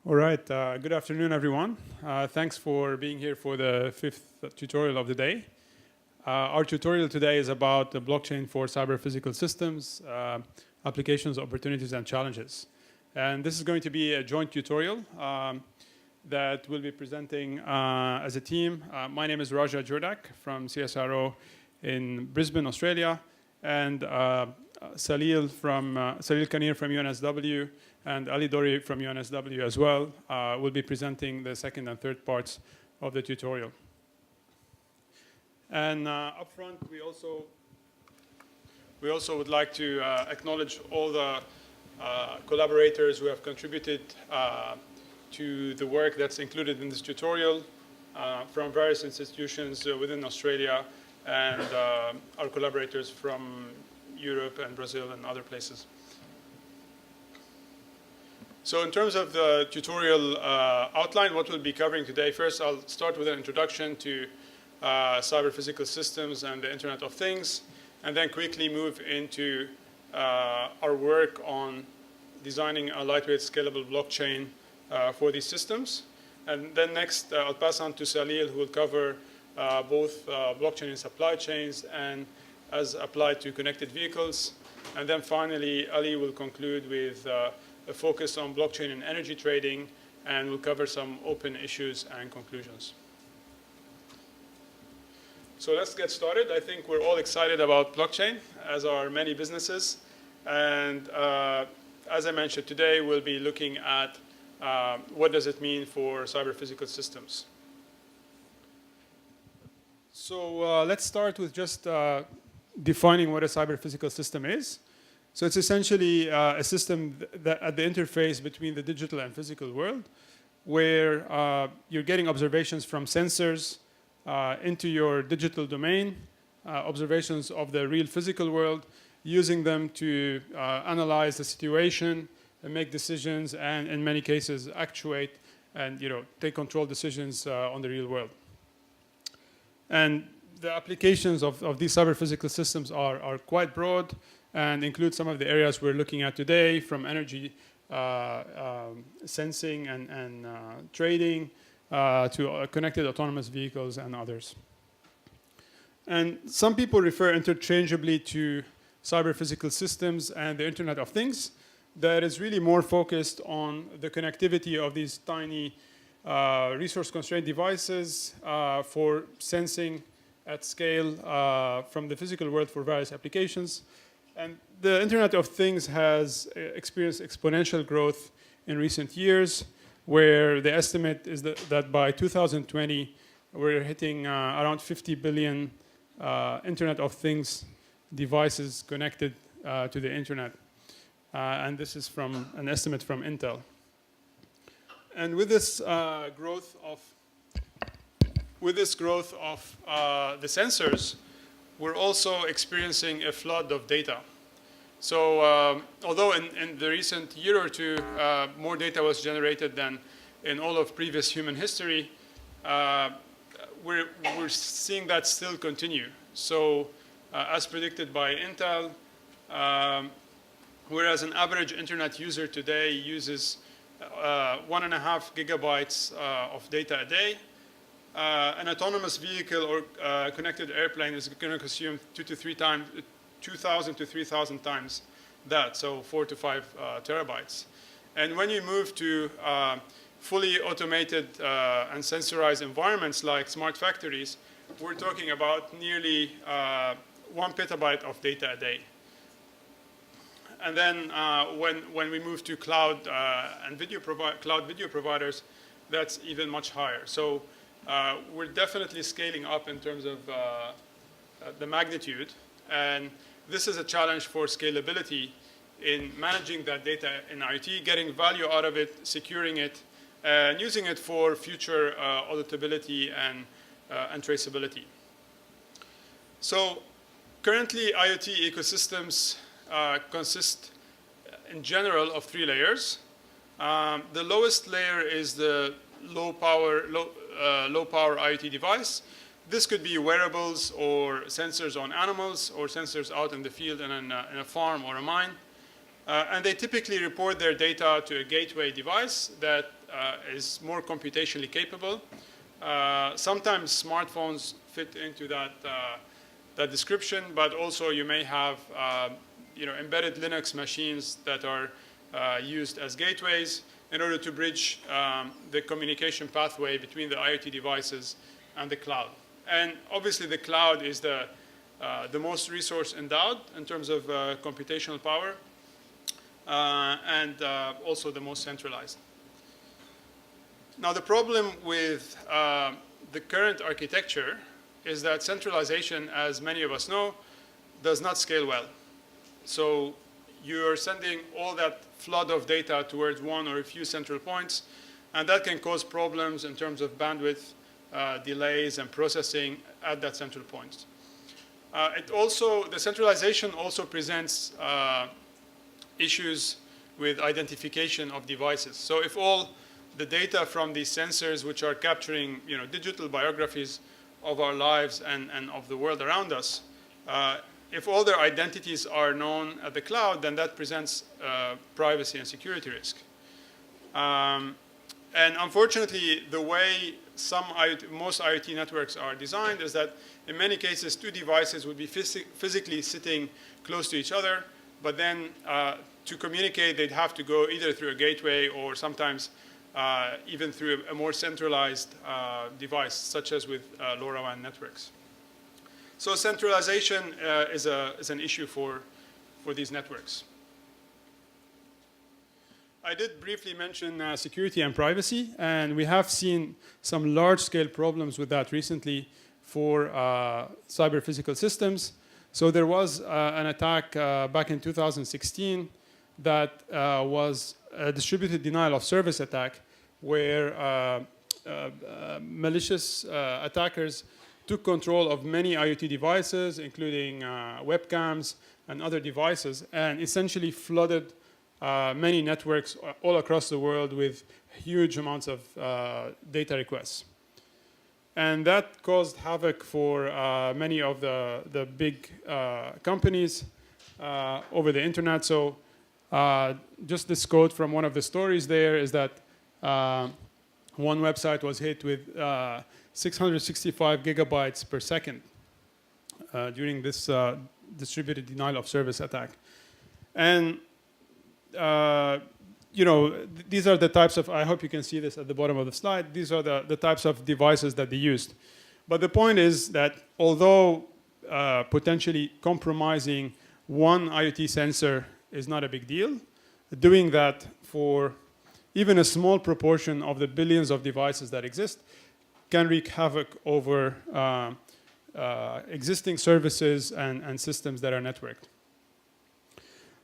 All right, good afternoon, everyone. Thanks for being here for the fifth tutorial of the day. Our tutorial today is about the blockchain for cyber-physical systems, applications, opportunities, and challenges. And this is going to be a joint tutorial that we'll be presenting as a team. My name is Raja Jurdak from CSIRO in Brisbane, Australia, and Salil Kanhere from UNSW, and Ali Dorri from UNSW as well will be presenting the second and third parts of the tutorial. And up front, we also would like to acknowledge all the collaborators who have contributed to the work that's included in this tutorial from various institutions within Australia and our collaborators from Europe and Brazil and other places. So in terms of the tutorial outline, what we'll be covering today, first I'll start with an introduction to cyber-physical systems and the Internet of Things, and then quickly move into our work on designing a lightweight scalable blockchain for these systems. And then next, I'll pass on to Salil, who will cover both blockchain in supply chains and as applied to connected vehicles. And then finally, Ali will conclude with a focus on blockchain and energy trading, and we'll cover some open issues and conclusions. So let's get started. I think we're all excited about blockchain, as are many businesses. And as I mentioned, today we'll be looking at what does it mean for cyber-physical systems. So let's start with just defining what a cyber-physical system is. So it's essentially a system that at the interface between the digital and physical world, where you're getting observations from sensors into your digital domain, observations of the real physical world, using them to analyze the situation and make decisions, and in many cases actuate and take control decisions on the real world. And the applications of these cyber-physical systems are quite broad and include some of the areas we're looking at today, from energy sensing and trading to connected autonomous vehicles and others. And some people refer interchangeably to cyber-physical systems and the Internet of Things. That is really more focused on the connectivity of these tiny resource-constrained devices for sensing at scale from the physical world for various applications. And the Internet of Things has experienced exponential growth in recent years, where the estimate is that by 2020, we're hitting around 50 billion Internet of Things devices connected to the Internet. And this is from an estimate from Intel. And with this growth of the sensors, we're also experiencing a flood of data. So although in the recent year or two, more data was generated than in all of previous human history, we're seeing that still continue. So as predicted by Intel, whereas an average internet user today uses 1.5 gigabytes of data a day, an autonomous vehicle or connected airplane is going to consume 2,000 to 3,000 times that, so 4 to 5 terabytes. And when you move to fully automated and sensorized environments like smart factories, we're talking about nearly 1 petabyte of data a day. And then when we move to cloud and cloud video providers, that's even much higher. So we're definitely scaling up in terms of the magnitude. And this is a challenge for scalability in managing that data in IoT, getting value out of it, securing it, and using it for future auditability and traceability. So currently, IoT ecosystems consist in general of 3 layers. The lowest layer is the low power IoT device. This could be wearables or sensors on animals or sensors out in the field in a farm or a mine. And they typically report their data to a gateway device that is more computationally capable. Sometimes smartphones fit into that description, but also you may have embedded Linux machines that are used as gateways in order to bridge the communication pathway between the IoT devices and the cloud. And obviously the cloud is the most resource endowed in terms of computational power, and also the most centralized. Now the problem with the current architecture is that centralization, as many of us know, does not scale well. So you're sending all that flood of data towards one or a few central points, and that can cause problems in terms of bandwidth, delays, and processing at that central point. The centralization also presents issues with identification of devices. So if all the data from these sensors, which are capturing digital biographies of our lives and of the world around us, if all their identities are known at the cloud, then that presents privacy and security risk. And unfortunately, the way most IoT networks are designed is that in many cases, two devices would be physically sitting close to each other, but then to communicate, they'd have to go either through a gateway or sometimes even through a more centralized device, such as with LoRaWAN networks. So centralization is an issue for these networks. I did briefly mention security and privacy, and we have seen some large-scale problems with that recently for cyber-physical systems. So there was an attack back in 2016 that was a distributed denial of service attack, where malicious attackers took control of many IoT devices, including webcams and other devices, and essentially flooded many networks all across the world with huge amounts of data requests. And that caused havoc for many of the big companies over the internet. So just this quote from one of the stories there is that one website was hit with 665 gigabytes per second during this distributed denial of service attack. And these are the types of, I hope you can see this at the bottom of the slide, these are the types of devices that they used. But the point is that although potentially compromising one IoT sensor is not a big deal, doing that for even a small proportion of the billions of devices that exist can wreak havoc over existing services and systems that are networked.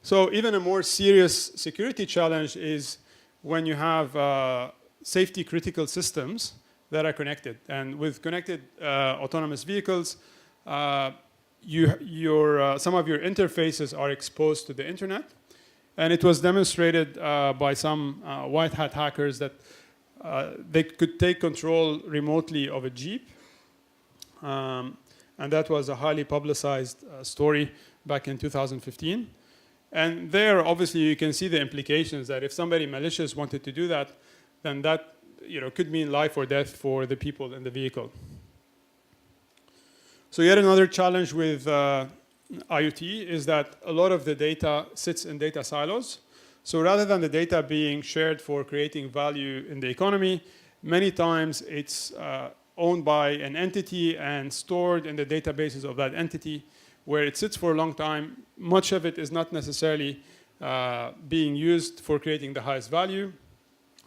So even a more serious security challenge is when you have safety critical systems that are connected. And with connected autonomous vehicles, some of your interfaces are exposed to the internet. And it was demonstrated by some white hat hackers that they could take control remotely of a Jeep. And that was a highly publicized story back in 2015. And there, obviously, you can see the implications that if somebody malicious wanted to do that, then that could mean life or death for the people in the vehicle. So yet another challenge with IoT is that a lot of the data sits in data silos. So rather than the data being shared for creating value in the economy, many times it's owned by an entity and stored in the databases of that entity, where it sits for a long time. Much of it is not necessarily being used for creating the highest value.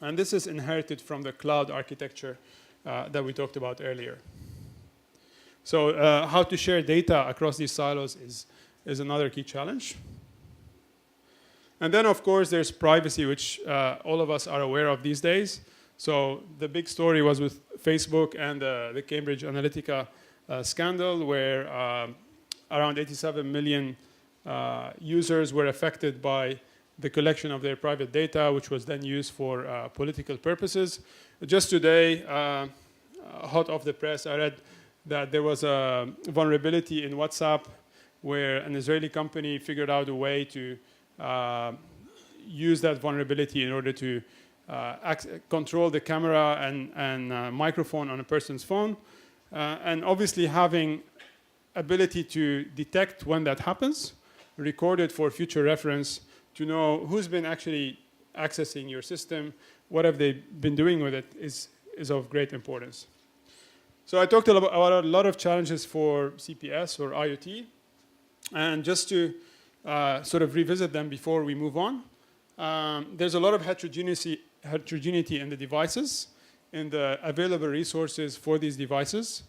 And this is inherited from the cloud architecture that we talked about earlier. So how to share data across these silos is another key challenge. And then, of course, there's privacy, which all of us are aware of these days. So the big story was with Facebook and the Cambridge Analytica scandal, where around 87 million users were affected by the collection of their private data, which was then used for political purposes. Just today, hot off the press, I read that there was a vulnerability in WhatsApp where an Israeli company figured out a way to use that vulnerability in order to control the camera and microphone on a person's phone. And obviously having ability to detect when that happens, record it for future reference, to know who's been actually accessing your system, what have they been doing with it is of great importance. So I talked about a lot of challenges for CPS or IoT. And just to sort of revisit them before we move on, there's a lot of heterogeneity in the devices, in the available resources for these devices.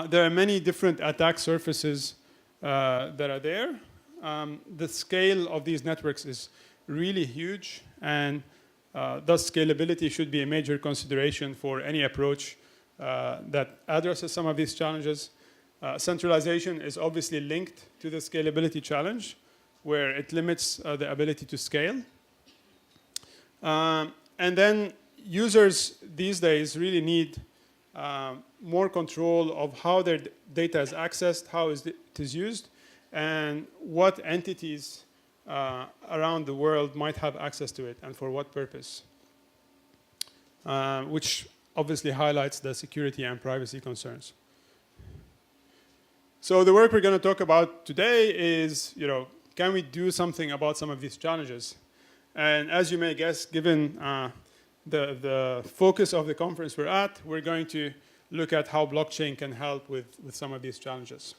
There are many different attack surfaces that are there. The scale of these networks is really huge, and thus scalability should be a major consideration for any approach that addresses some of these challenges. Centralization is obviously linked to the scalability challenge, where it limits the ability to scale. And then users these days really need more control of how their data is accessed, how it is used, and what entities around the world might have access to it and for what purpose, which obviously highlights the security and privacy concerns. So the work we're going to talk about today is, can we do something about some of these challenges? And as you may guess, given the focus of the conference we're at, we're going to look at how blockchain can help with some of these challenges.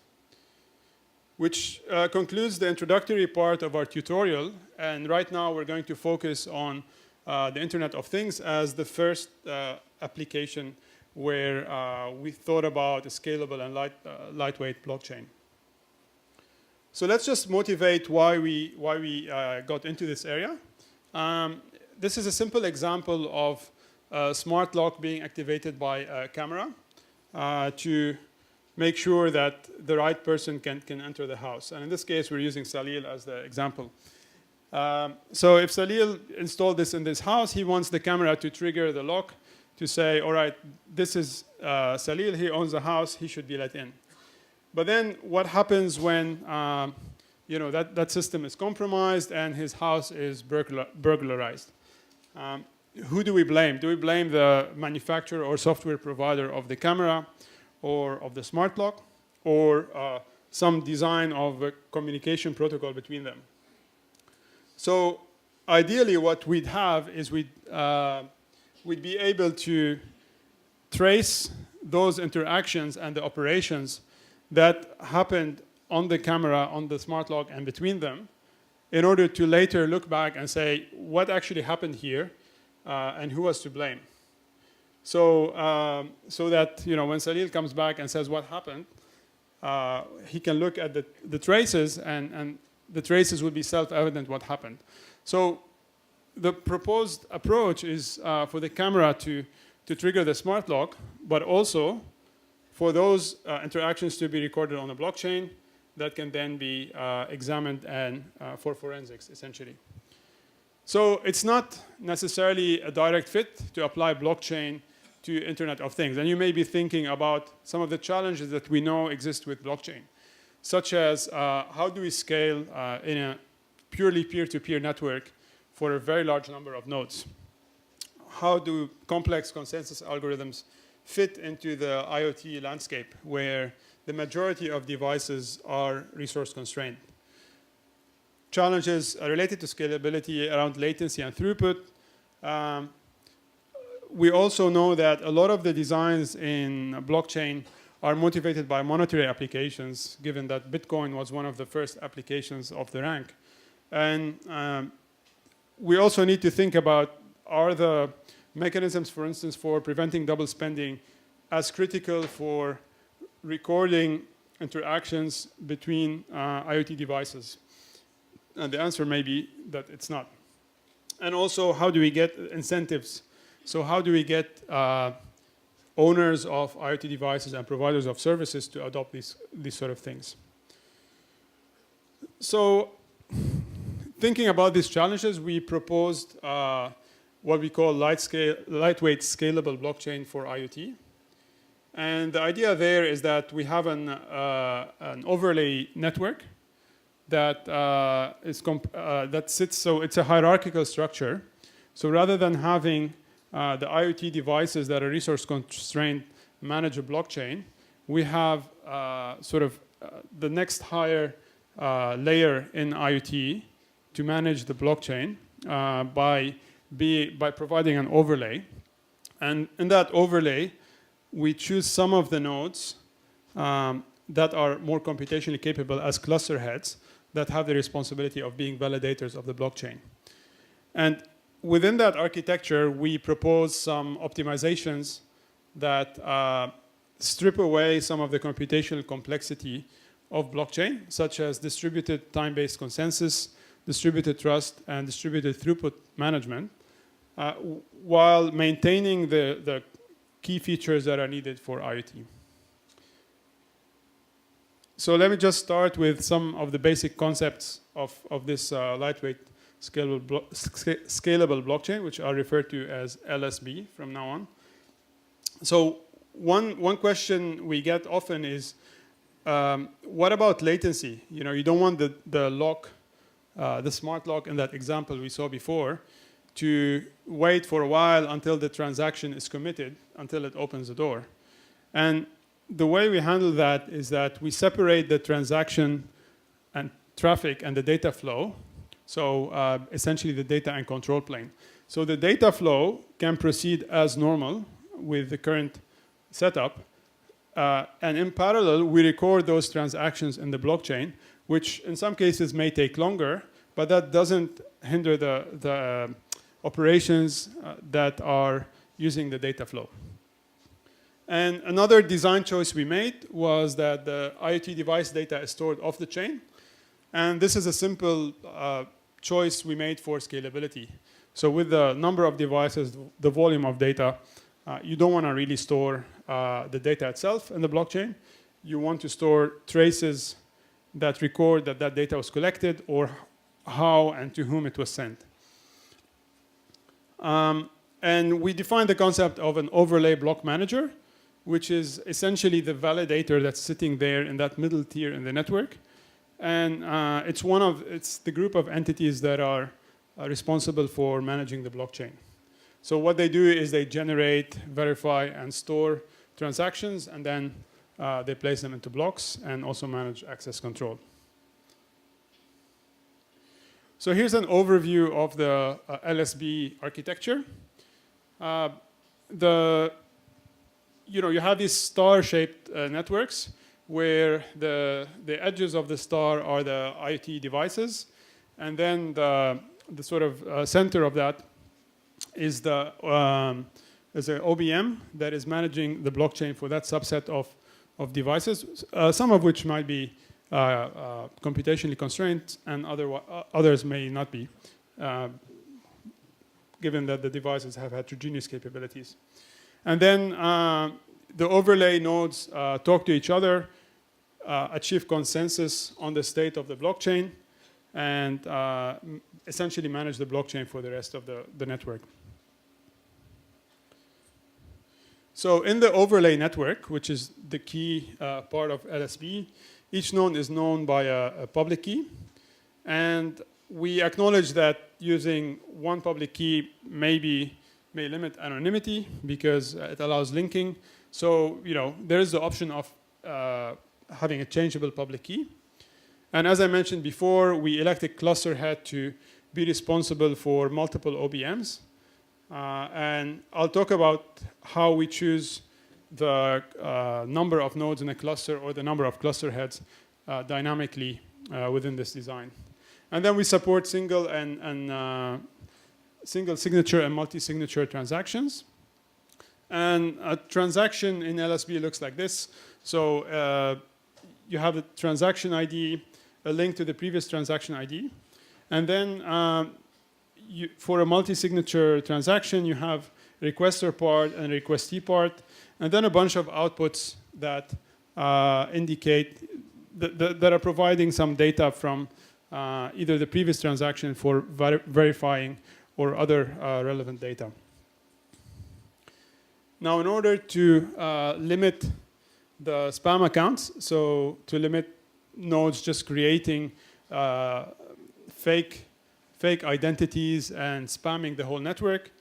Which concludes the introductory part of our tutorial. And right now we're going to focus on the Internet of Things as the first application where we thought about a scalable and lightweight blockchain. So let's just motivate why we got into this area. This is a simple example of a smart lock being activated by a camera to make sure that the right person can enter the house. And in this case, we're using Salil as the example. So if Salil installed this in this house, he wants the camera to trigger the lock to say, all right, this is Salil, he owns the house, he should be let in. But then what happens when that system is compromised and his house is burglarized? Who do we blame? Do we blame the manufacturer or software provider of the camera or of the smart lock, or some design of a communication protocol between them? So ideally what we'd have is we'd be able to trace those interactions and the operations that happened on the camera, on the smart lock, and between them, in order to later look back and say what actually happened here and who was to blame. So that when Salil comes back and says what happened, he can look at the traces, and the traces will be self-evident what happened. So the proposed approach is for the camera to trigger the smart lock, but also for those interactions to be recorded on a blockchain that can then be examined and for forensics, essentially. So it's not necessarily a direct fit to apply blockchain to Internet of Things. And you may be thinking about some of the challenges that we know exist with blockchain, such as how do we scale in a purely peer-to-peer network for a very large number of nodes? How do complex consensus algorithms fit into the IoT landscape where the majority of devices are resource constrained? Challenges related to scalability around latency and throughput. We also know that a lot of the designs in blockchain are motivated by monetary applications, given that Bitcoin was one of the first applications of the rank. And we also need to think about, are the mechanisms, for instance, for preventing double spending as critical for recording interactions between IoT devices? And the answer may be that it's not. And also, how do we get incentives? So how do we get owners of IoT devices and providers of services to adopt these sort of things? So thinking about these challenges, we proposed what we call lightweight scalable blockchain for IoT. And the idea there is that we have an overlay network that that sits. So it's a hierarchical structure. So rather than having the IoT devices that are resource constrained manage a blockchain, we have the next higher layer in IoT to manage the blockchain by providing an overlay. And in that overlay, we choose some of the nodes that are more computationally capable as cluster heads that have the responsibility of being validators of the blockchain. And within that architecture, we propose some optimizations that strip away some of the computational complexity of blockchain, such as distributed time-based consensus, distributed trust, and distributed throughput management, while maintaining the key features that are needed for IoT. So let me just start with some of the basic concepts of this lightweight scalable blockchain, which are referred to as LSB from now on. So one question we get often is, what about latency? You don't want the lock, the smart lock in that example we saw before, to wait for a while until the transaction is committed, until it opens the door. And the way we handle that is that we separate the transaction and traffic and the data flow. So essentially the data and control plane. So the data flow can proceed as normal with the current setup. And in parallel, we record those transactions in the blockchain, which in some cases may take longer, but that doesn't hinder the operations that are using the data flow. And another design choice we made was that the IoT device data is stored off the chain. And this is a simple choice we made for scalability. So with the number of devices, the volume of data, you don't want to really store the data itself in the blockchain. You want to store traces that record that data was collected or how and to whom it was sent. And we defined the concept of an overlay block manager, which is essentially the validator that's sitting there in that middle tier in the network. And it's the group of entities that are responsible for managing the blockchain. So what they do is they generate, verify, and store transactions, and then they place them into blocks and also manage access control. So here's an overview of the LSB architecture. You have these star-shaped networks where the edges of the star are the IoT devices, and then the sort of center of that is the OBM that is managing the blockchain for that subset of devices, some of which might be computationally constrained, and others may not be, given that the devices have heterogeneous capabilities. And then the overlay nodes talk to each other, achieve consensus on the state of the blockchain, and essentially manage the blockchain for the rest of the network. So in the overlay network, which is the key part of LSB, each node is known by a public key. And we acknowledge that using one public key may limit anonymity because it allows linking. So there is the option of having a changeable public key. And as I mentioned before, we elect a cluster head to be responsible for multiple OBMs. And I'll talk about how we choose the number of nodes in a cluster or the number of cluster heads dynamically within this design. And then we support single signature and multi-signature transactions. And a transaction in LSB looks like this. So you have a transaction ID, a link to the previous transaction ID. And then for a multi-signature transaction, you have requester part and requestee part, and then a bunch of outputs that indicate that are providing some data from either the previous transaction for verifying or other relevant data. Now, in order to limit the spam accounts, so to limit nodes just creating fake identities and spamming the whole network.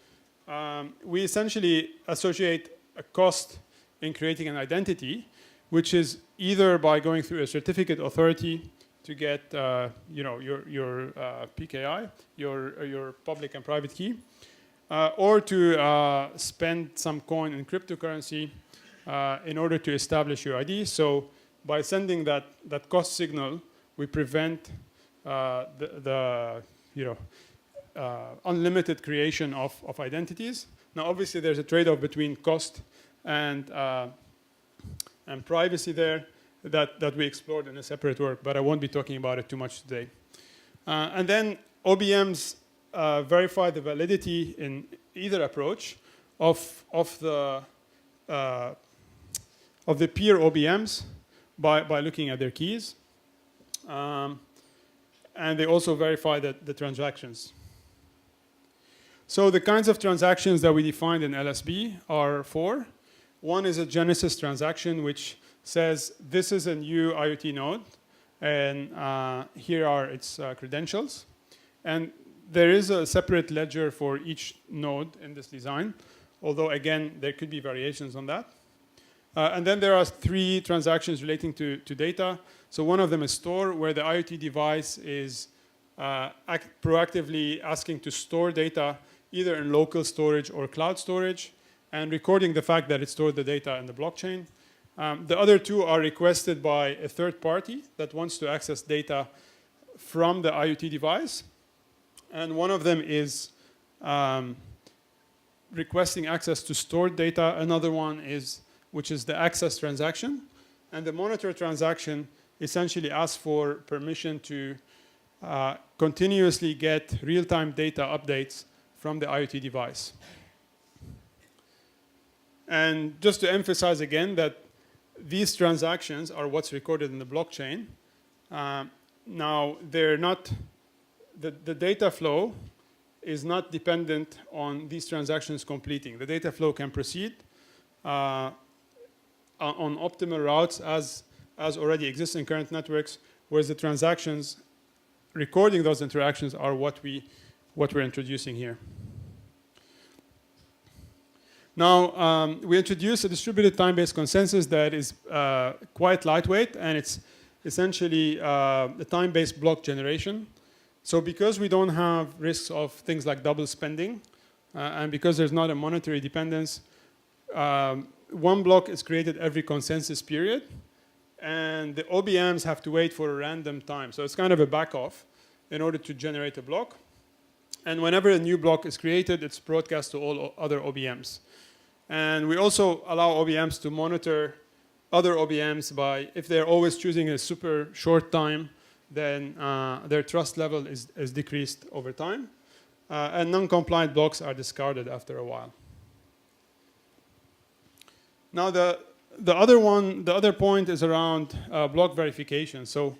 We essentially associate a cost in creating an identity, which is either by going through a certificate authority to get your PKI, your public and private key, or to spend some coin in cryptocurrency in order to establish your ID. So by sending that cost signal, we prevent the unlimited creation of identities. Now, obviously, there's a trade-off between cost and privacy there that we explored in a separate work, but I won't be talking about it too much today. And then OBMs verify the validity in either approach of the peer OBMs by looking at their keys. And they also verify the transactions. So the kinds of transactions that we defined in LSB are 4. One is a genesis transaction, which says this is a new IoT node, and here are its credentials. And there is a separate ledger for each node in this design, although, again, there could be variations on that. And then there are 3 transactions relating to data. So one of them is store, where the IoT device is proactively asking to store data either in local storage or cloud storage, and recording the fact that it stored the data in the blockchain. The other 2 are requested by a third party that wants to access data from the IoT device. And one of them is requesting access to stored data. Another one is, which is the access transaction. And the monitor transaction essentially asks for permission to continuously get real-time data updates from the IoT device. And just to emphasize again that these transactions are what's recorded in the blockchain. Now, they're not, the data flow is not dependent on these transactions completing. The data flow can proceed on optimal routes as already exists in current networks, whereas the transactions recording those interactions are what we're introducing here. Now, we introduced a distributed time-based consensus that is quite lightweight, and it's essentially the time-based block generation. So because we don't have risks of things like double spending, and because there's not a monetary dependence, one block is created every consensus period, and the OBMs have to wait for a random time. So it's kind of a back-off in order to generate a block. And whenever a new block is created, it's broadcast to all other OBMs. And we also allow OBMs to monitor other OBMs by, if they're always choosing a super short time, then their trust level is decreased over time. And non-compliant blocks are discarded after a while. Now, the other point is around block verification. So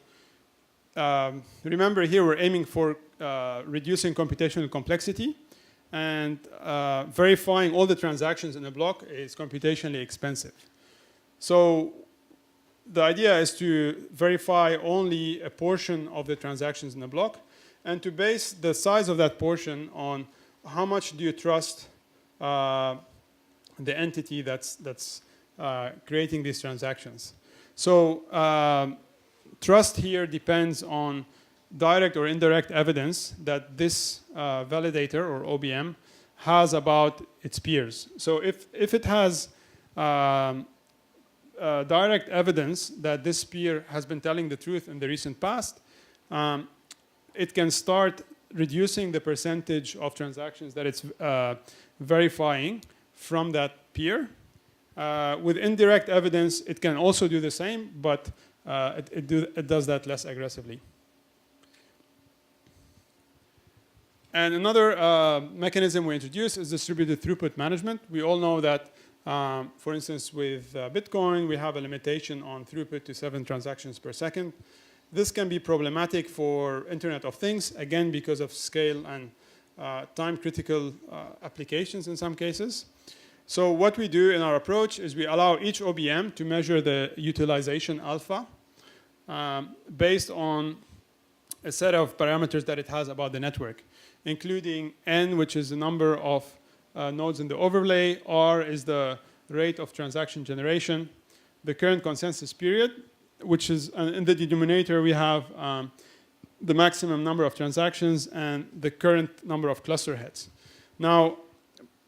remember here we're aiming for reducing computational complexity, and verifying all the transactions in a block is computationally expensive. So the idea is to verify only a portion of the transactions in a block, and to base the size of that portion on how much do you trust the entity that's creating these transactions. So trust here depends on direct or indirect evidence that this validator or OBM has about its peers. So if it has direct evidence that this peer has been telling the truth in the recent past, it can start reducing the percentage of transactions that it's verifying from that peer. With indirect evidence, it can also do the same, but it does that less aggressively. And another mechanism we introduced is distributed throughput management. We all know that, for instance, with Bitcoin, we have a limitation on throughput to 7 transactions per second. This can be problematic for Internet of Things, again, because of scale and time-critical applications in some cases. So what we do in our approach is we allow each OBM to measure the utilization alpha based on a set of parameters that it has about the network, including n, which is the number of nodes in the overlay, r is the rate of transaction generation, the current consensus period, which is in the denominator we have the maximum number of transactions and the current number of cluster heads. Now,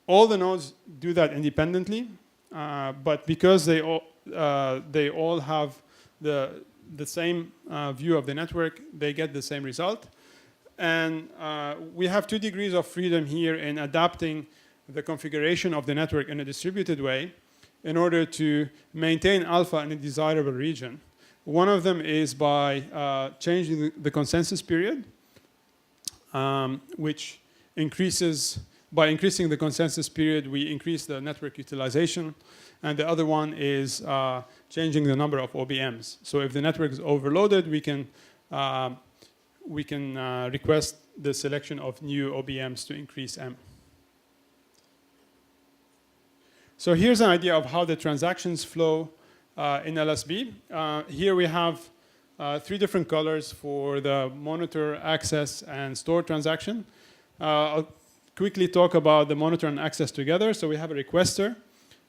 all the nodes do that independently, but because they all have the same view of the network, they get the same result. And we have 2 degrees of freedom here in adapting the configuration of the network in a distributed way in order to maintain alpha in a desirable region. One of them is by changing the consensus period, which increases, by increasing the consensus period, we increase the network utilization. And the other one is changing the number of OBMs. So if the network is overloaded, we can request the selection of new OBMs to increase M. So here's an idea of how the transactions flow in LSB. Here we have 3 different colors for the monitor, access, and store transaction. I'll quickly talk about the monitor and access together. So we have a requester,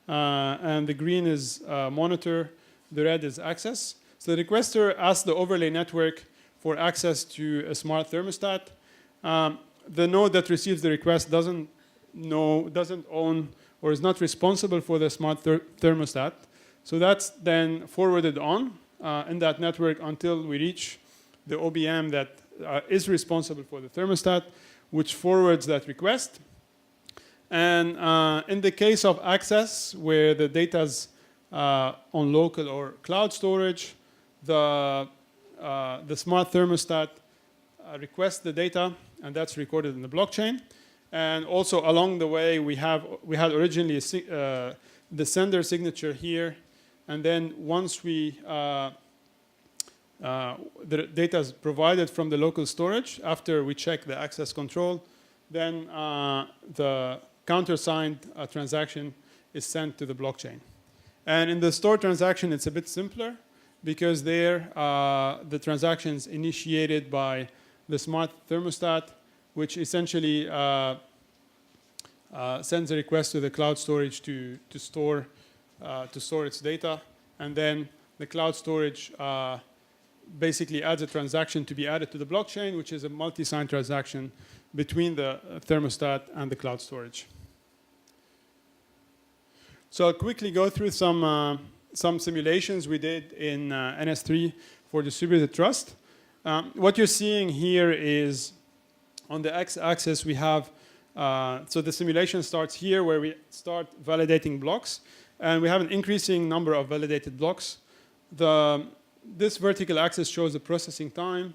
and the green is monitor, the red is access. So the requester asks the overlay network for access to a smart thermostat. The node that receives the request doesn't own or is not responsible for the smart thermostat. So that's then forwarded on in that network until we reach the OBM that is responsible for the thermostat, which forwards that request. And in the case of access, where the data is on local or cloud storage, the smart thermostat requests the data, and that's recorded in the blockchain. And also along the way, we had originally the sender signature here, and then once the data is provided from the local storage, after we check the access control, then the countersigned transaction is sent to the blockchain. And in the store transaction, it's a bit simpler because there the transaction is initiated by the smart thermostat, which essentially sends a request to the cloud storage to store its data, and then the cloud storage basically adds a transaction to be added to the blockchain, which is a multi-sign transaction between the thermostat and the cloud storage. So I'll quickly go through some simulations we did in NS3 for distributed trust. What you're seeing here is on the x-axis we have, so the simulation starts here where we start validating blocks, and we have an increasing number of validated blocks. This vertical axis shows the processing time,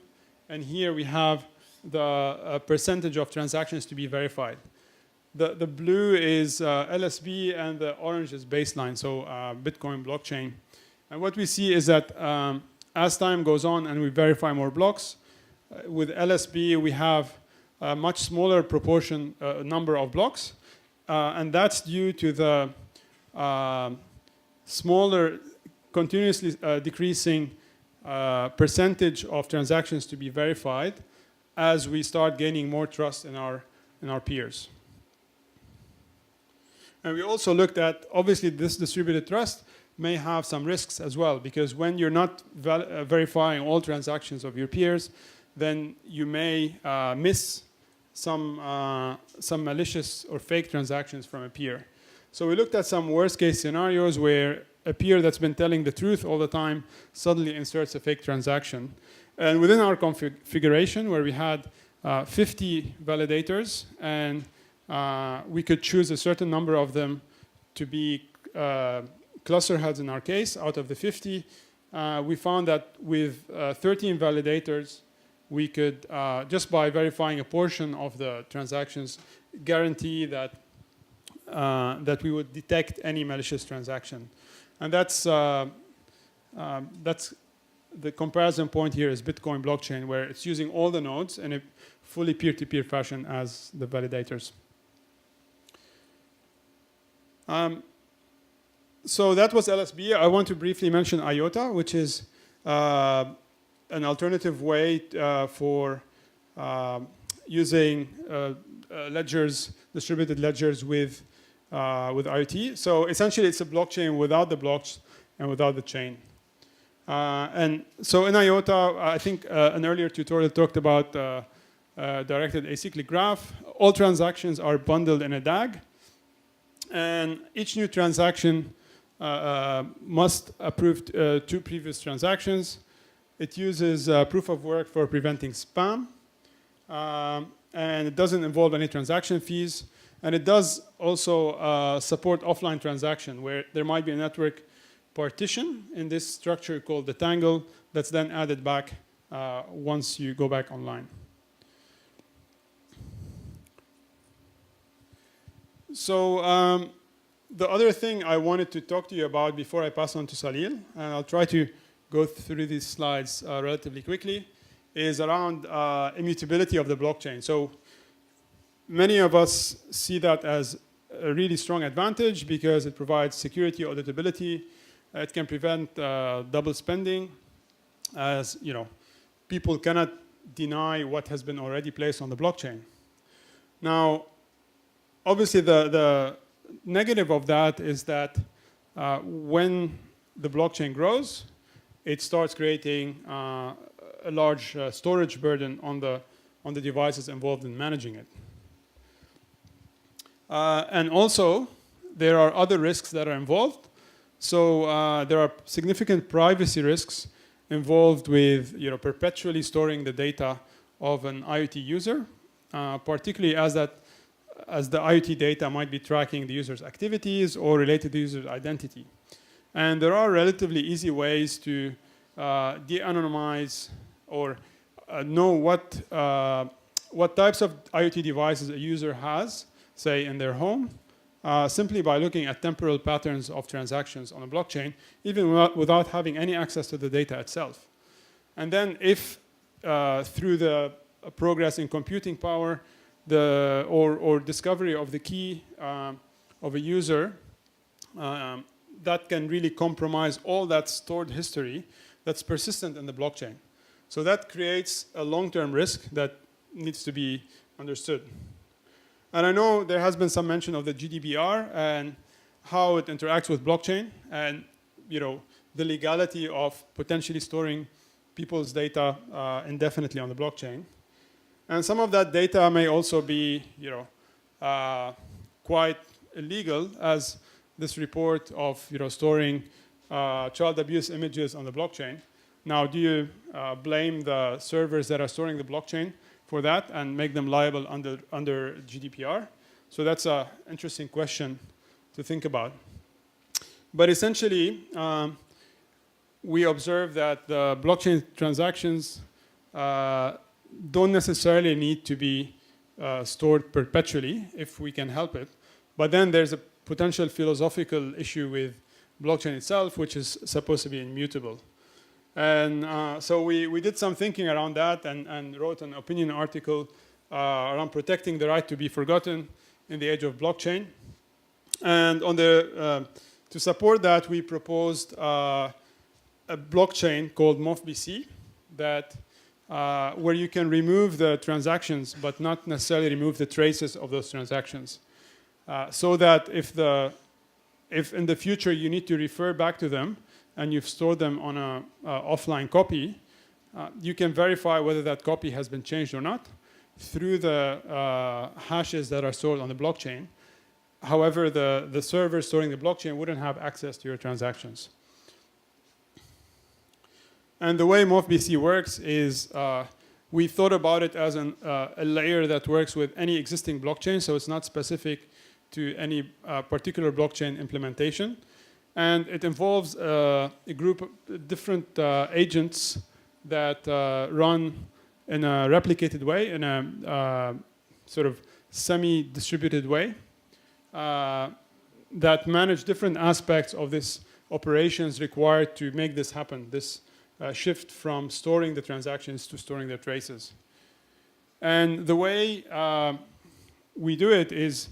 and here we have the percentage of transactions to be verified. The blue is LSB and the orange is baseline, so Bitcoin blockchain. And what we see is that as time goes on and we verify more blocks, with LSB we have a much smaller proportion number of blocks, and that's due to the smaller, continuously decreasing percentage of transactions to be verified as we start gaining more trust in our peers. And we also looked at, obviously, this distributed trust may have some risks as well, because when you're not verifying all transactions of your peers, then you may miss some malicious or fake transactions from a peer. So we looked at some worst case scenarios where a peer that's been telling the truth all the time suddenly inserts a fake transaction. And within our configuration, where we had 50 validators, and we could choose a certain number of them to be cluster heads in our case, out of the 50, we found that with 13 validators, we could, just by verifying a portion of the transactions, guarantee that we would detect any malicious transaction. And that's the comparison point here is Bitcoin blockchain, where it's using all the nodes in a fully peer-to-peer fashion as the validators. So that was LSB. I want to briefly mention IOTA, which is a an alternative way for using ledgers, distributed ledgers with IoT. So essentially, it's a blockchain without the blocks and without the chain. And so in IOTA, I think an earlier tutorial talked about directed acyclic graph. All transactions are bundled in a DAG. And each new transaction must approve 2 previous transactions. It uses proof of work for preventing spam. And it doesn't involve any transaction fees. And it does also support offline transaction, where there might be a network partition in this structure called the tangle that's then added back once you go back online. So the other thing I wanted to talk to you about before I pass on to Salil, and I'll try to go through these slides relatively quickly, is around immutability of the blockchain. So many of us see that as a really strong advantage because it provides security, auditability. It can prevent double spending, as you know, people cannot deny what has been already placed on the blockchain. Now, obviously, the negative of that is that when the blockchain grows, it starts creating a large storage burden on the devices involved in managing it. And also, there are other risks that are involved. So there are significant privacy risks involved with perpetually storing the data of an IoT user, particularly as the IoT data might be tracking the user's activities or related to the user's identity. And there are relatively easy ways to de-anonymize or know what types of IoT devices a user has, say in their home, simply by looking at temporal patterns of transactions on a blockchain, even without having any access to the data itself. And then if through the progress in computing power, or discovery of the key of a user, that can really compromise all that stored history that's persistent in the blockchain. So that creates a long-term risk that needs to be understood. And I know there has been some mention of the GDPR and how it interacts with blockchain and the legality of potentially storing people's data indefinitely on the blockchain. And some of that data may also be quite illegal, as this report of storing child abuse images on the blockchain. Now, do you blame the servers that are storing the blockchain for that and make them liable under GDPR? So that's an interesting question to think about. But essentially, we observe that the blockchain transactions don't necessarily need to be stored perpetually if we can help it. But then there's a potential philosophical issue with blockchain itself, which is supposed to be immutable. And so we did some thinking around that and wrote an opinion article around protecting the right to be forgotten in the age of blockchain. And on to support that, we proposed a blockchain called MOFBC that where you can remove the transactions, but not necessarily remove the traces of those transactions. So that if in the future you need to refer back to them and you've stored them on an offline copy, you can verify whether that copy has been changed or not through the hashes that are stored on the blockchain. However, the server storing the blockchain wouldn't have access to your transactions. And the way MOFBC works is we thought about it as a layer that works with any existing blockchain, so it's not specific to any particular blockchain implementation. And it involves a group of different agents that run in a replicated way, in a sort of semi-distributed way, that manage different aspects of this operations required to make this happen, this shift from storing the transactions to storing the traces. And the way we do it is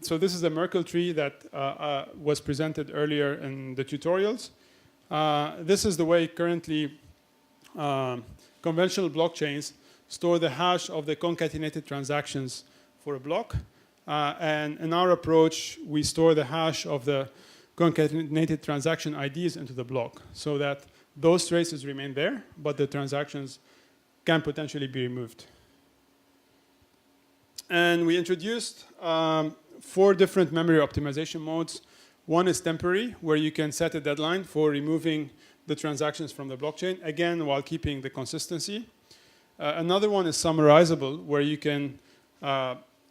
so this is a Merkle tree that was presented earlier in the tutorials. This is the way currently conventional blockchains store the hash of the concatenated transactions for a block. And in our approach, we store the hash of the concatenated transaction IDs into the block so that those traces remain there, but the transactions can potentially be removed. And we introduced 4 different memory optimization modes. One is temporary, where you can set a deadline for removing the transactions from the blockchain, again, while keeping the consistency. Another one is summarizable, where you can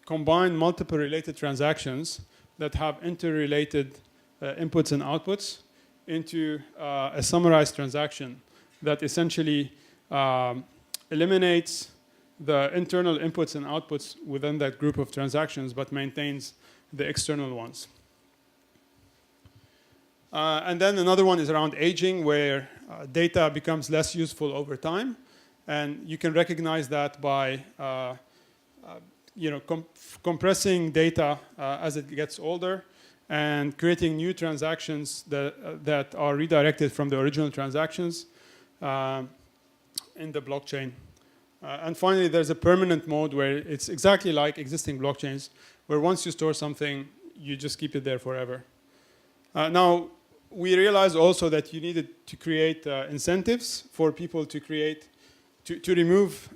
combine multiple related transactions that have interrelated inputs and outputs into a summarized transaction that essentially eliminates the internal inputs and outputs within that group of transactions, but maintains the external ones. And then another one is around aging, where data becomes less useful over time. And you can recognize that by compressing data as it gets older and creating new transactions that are redirected from the original transactions in the blockchain. And finally, there's a permanent mode where it's exactly like existing blockchains, where once you store something, you just keep it there forever. Now, we realized also that you needed to create incentives for people to remove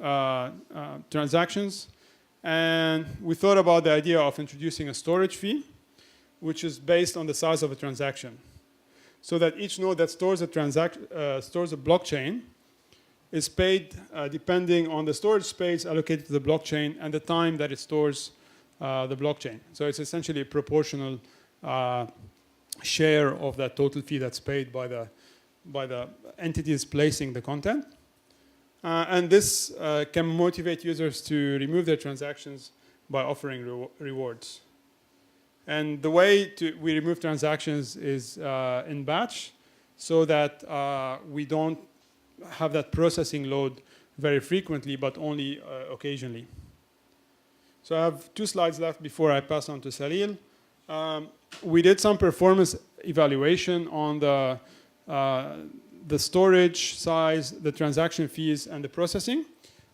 transactions. And we thought about the idea of introducing a storage fee, which is based on the size of a transaction. So that each node that stores a blockchain is paid depending on the storage space allocated to the blockchain and the time that it stores the blockchain. So it's essentially a proportional share of that total fee that's paid by the entities placing the content. And this can motivate users to remove their transactions by offering rewards. And the way we remove transactions is in batch, so that we don't have that processing load very frequently, but only occasionally. So I have 2 slides left before I pass on to Salil. We did some performance evaluation on the storage size, the transaction fees, and the processing.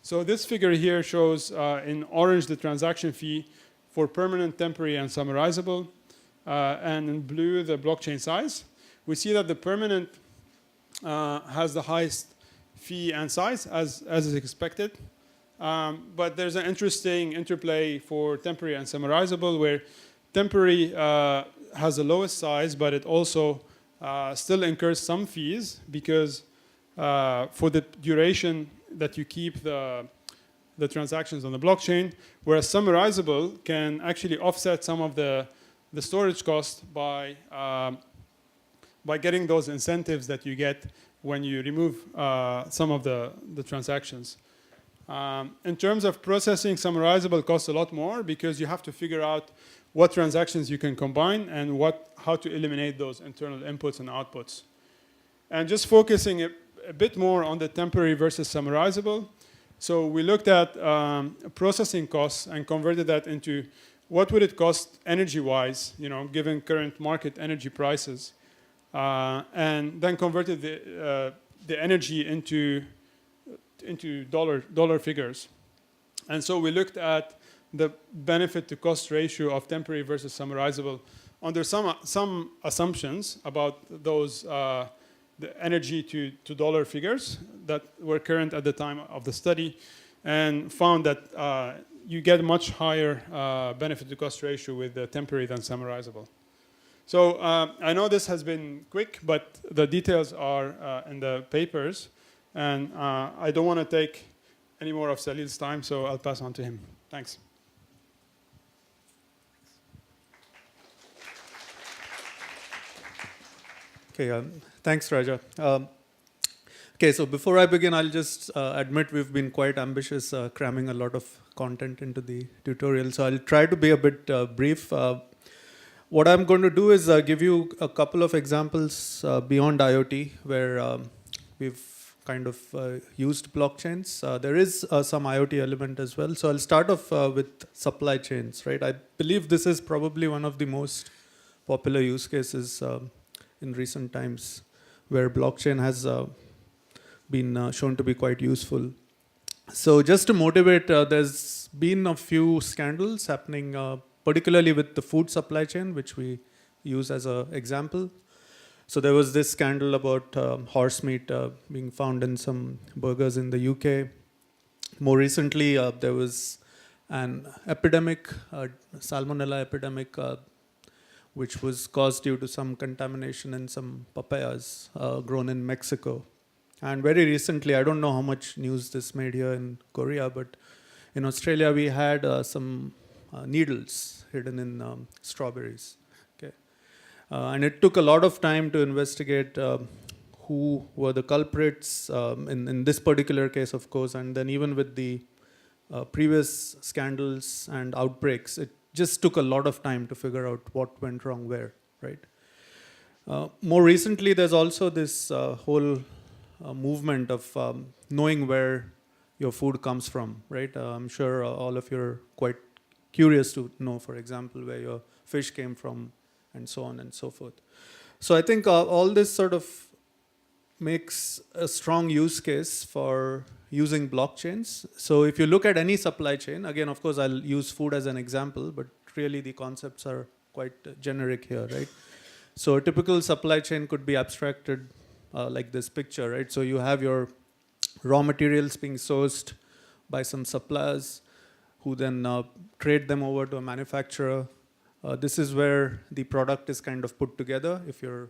So this figure here shows in orange the transaction fee for permanent, temporary, and summarizable, and in blue the blockchain size. We see that the permanent has the highest fee and size, as is expected. But there's an interesting interplay for temporary and summarizable, where temporary has the lowest size, but it also still incurs some fees, because for the duration that you keep the transactions on the blockchain, whereas summarizable can actually offset some of the storage cost by getting those incentives that you get when you remove some of the transactions. In terms of processing, summarizable costs a lot more, because you have to figure out what transactions you can combine and how to eliminate those internal inputs and outputs. And just focusing a bit more on the temporary versus summarizable. So we looked at processing costs and converted that into what would it cost energy-wise, given current market energy prices, and then converted the energy into dollar figures. And so we looked at the benefit to cost ratio of temporary versus summarizable under some assumptions about those the energy to dollar figures that were current at the time of the study, and found that you get much higher benefit to cost ratio with the temporary than summarizable. So I know this has been quick, but the details are in the papers, and I don't want to take any more of Salil's time, so I'll pass on to him. Thanks. Okay, thanks, Raja. Okay, so before I begin, I'll just admit we've been quite ambitious cramming a lot of content into the tutorial. So I'll try to be a bit brief. What I'm going to do is give you a couple of examples beyond IoT where we've kind of used blockchains. There is some IoT element as well. So I'll start off with supply chains, right? I believe this is probably one of the most popular use cases in recent times, where blockchain has been shown to be quite useful. So just to motivate, there's been a few scandals happening, particularly with the food supply chain, which we use as an example. So there was this scandal about horse meat being found in some burgers in the UK. More recently, there was an epidemic, salmonella epidemic, which was caused due to some contamination in some papayas grown in Mexico. And very recently, I don't know how much news this made here in Korea, but in Australia, we had some needles hidden in strawberries. Okay. And it took a lot of time to investigate who were the culprits in this particular case, of course, and then even with the previous scandals and outbreaks, it just took a lot of time to figure out what went wrong where, right? More recently, there's also this whole movement of knowing where your food comes from, right? I'm sure all of you are quite curious to know, for example, where your fish came from and so on and so forth. So I think all this sort of makes a strong use case for using blockchains. So if you look at any supply chain, again, of course, I'll use food as an example, but really the concepts are quite generic here, right? So a typical supply chain could be abstracted like this picture, right? So you have your raw materials being sourced by some suppliers who then trade them over to a manufacturer. This is where the product is kind of put together. If you're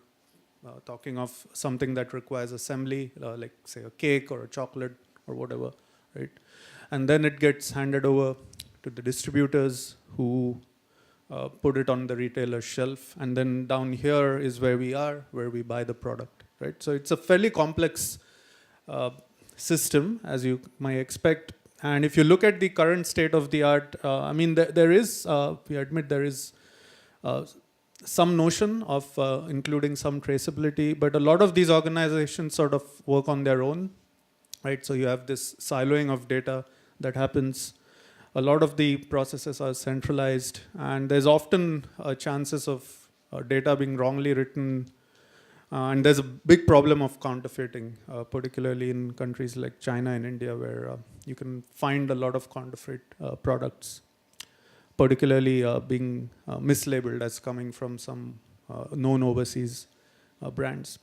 talking of something that requires assembly, like say a cake or a chocolate or whatever, right? And then it gets handed over to the distributors who put it on the retailer's shelf. And then down here is where we are, where we buy the product, right? So it's a fairly complex system, as you might expect. And if you look at the current state of the art, I mean, there is, we admit there is some notion of including some traceability, but a lot of these organizations sort of work on their own, right? So you have this siloing of data that happens. A lot of the processes are centralized, and there's often chances of data being wrongly written. And there's a big problem of counterfeiting, particularly in countries like China and India, where you can find a lot of counterfeit products, particularly being mislabeled as coming from some known overseas brands.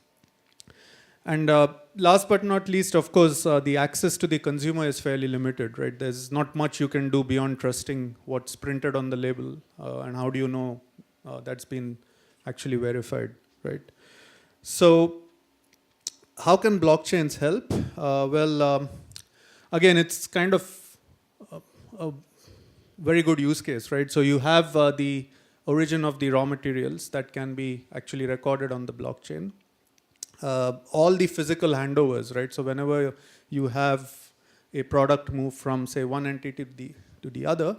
And last but not least, of course, the access to the consumer is fairly limited, right? There's not much you can do beyond trusting what's printed on the label, and how do you know that's been actually verified, right? So how can blockchains help? Again, it's kind of a very good use case, right? So you have the origin of the raw materials that can be actually recorded on the blockchain. All the physical handovers, right? So whenever you have a product move from, say, one entity to the other,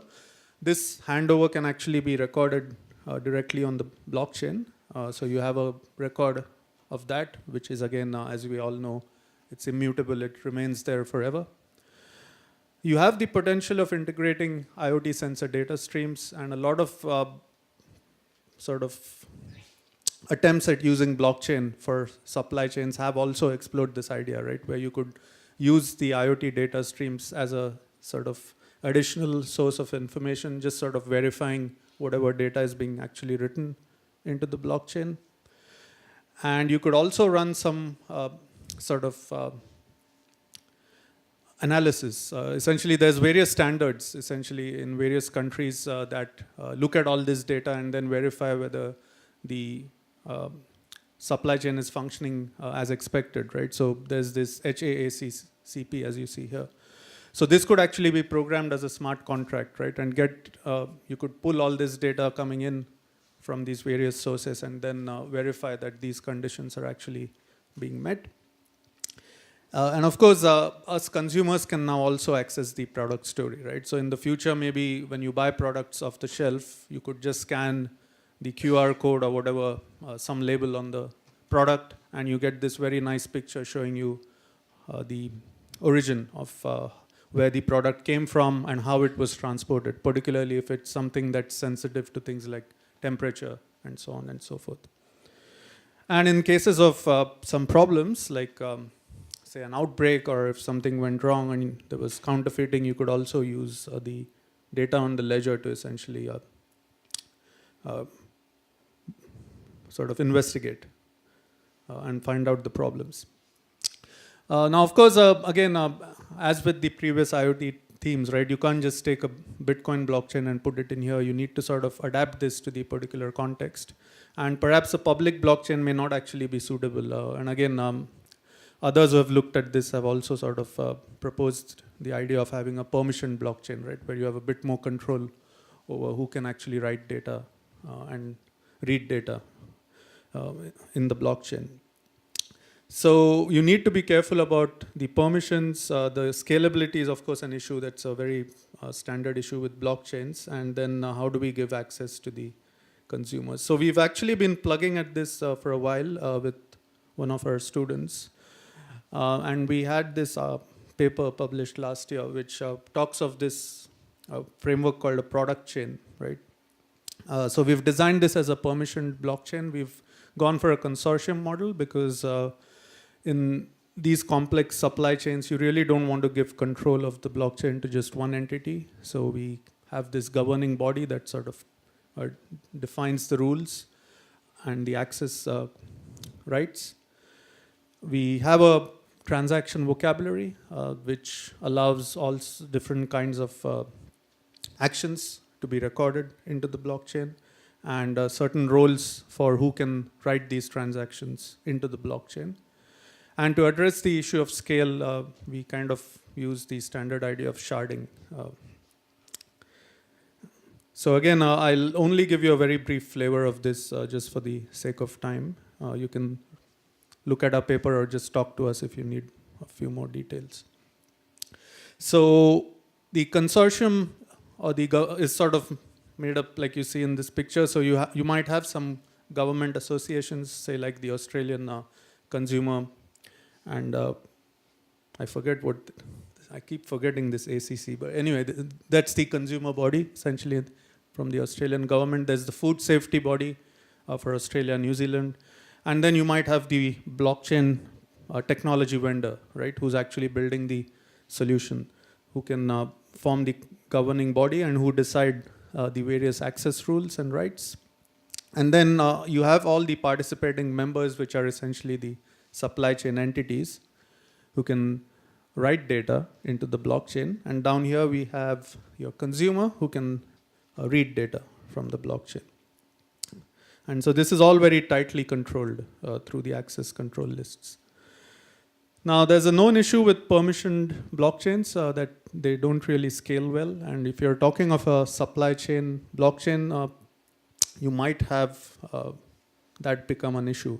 this handover can actually be recorded directly on the blockchain. So you have a record of that, which is, again, as we all know, it's immutable. It remains there forever. You have the potential of integrating IoT sensor data streams, and a lot of sort of attempts at using blockchain for supply chains have also explored this idea, right? Where you could use the IoT data streams as a sort of additional source of information, just sort of verifying whatever data is being actually written into the blockchain. And you could also run some sort of analysis. Essentially, there's various standards, essentially, in various countries that look at all this data and then verify whether the supply chain is functioning as expected, right? So there's this HAACP, as you see here. So this could actually be programmed as a smart contract, right? And you could pull all this data coming in from these various sources and then verify that these conditions are actually being met. And of course, us consumers can now also access the product story, right? So in the future, maybe when you buy products off the shelf, you could just scan the QR code or whatever, some label on the product, and you get this very nice picture showing you the origin of where the product came from and how it was transported, particularly if it's something that's sensitive to things like temperature and so on and so forth. And in cases of some problems, like say, an outbreak, or if something went wrong and there was counterfeiting, you could also use the data on the ledger to essentially sort of investigate and find out the problems. Now, of course, again, as with the previous IoT themes, right, you can't just take a Bitcoin blockchain and put it in here. You need to sort of adapt this to the particular context. And perhaps a public blockchain may not actually be suitable. And again, others who have looked at this have also sort of proposed the idea of having a permissioned blockchain, right, where you have a bit more control over who can actually write data and read data in the blockchain. So you need to be careful about the permissions. The scalability is, of course, an issue that's a very standard issue with blockchains. And then how do we give access to the consumers? So we've actually been plugging at this for a while with one of our students. And we had this paper published last year, which talks of this framework called a product chain, right? So we've designed this as a permissioned blockchain. We've gone for a consortium model because in these complex supply chains, you really don't want to give control of the blockchain to just one entity. So we have this governing body that sort of defines the rules and the access rights. We have a transaction vocabulary, which allows all different kinds of actions to be recorded into the blockchain, and certain roles for who can write these transactions into the blockchain. And to address the issue of scale, we kind of use the standard idea of sharding. So again, I'll only give you a very brief flavor of this just for the sake of time. You can look at our paper or just talk to us if you need a few more details. So the consortium is sort of made up like you see in this picture. So you might have some government associations, say like the Australian Consumer, and I forget what, I keep forgetting this ACC, but anyway, that's the consumer body, essentially, from the Australian government. There's the food safety body for Australia and New Zealand. And then you might have the blockchain technology vendor, right, who's actually building the solution, who can form the governing body and who decide the various access rules and rights. And then you have all the participating members, which are essentially the supply chain entities who can write data into the blockchain. And down here we have your consumer who can read data from the blockchain. And so this is all very tightly controlled through the access control lists. Now there's a known issue with permissioned blockchains that they don't really scale well. And if you're talking of a supply chain blockchain, you might have that become an issue.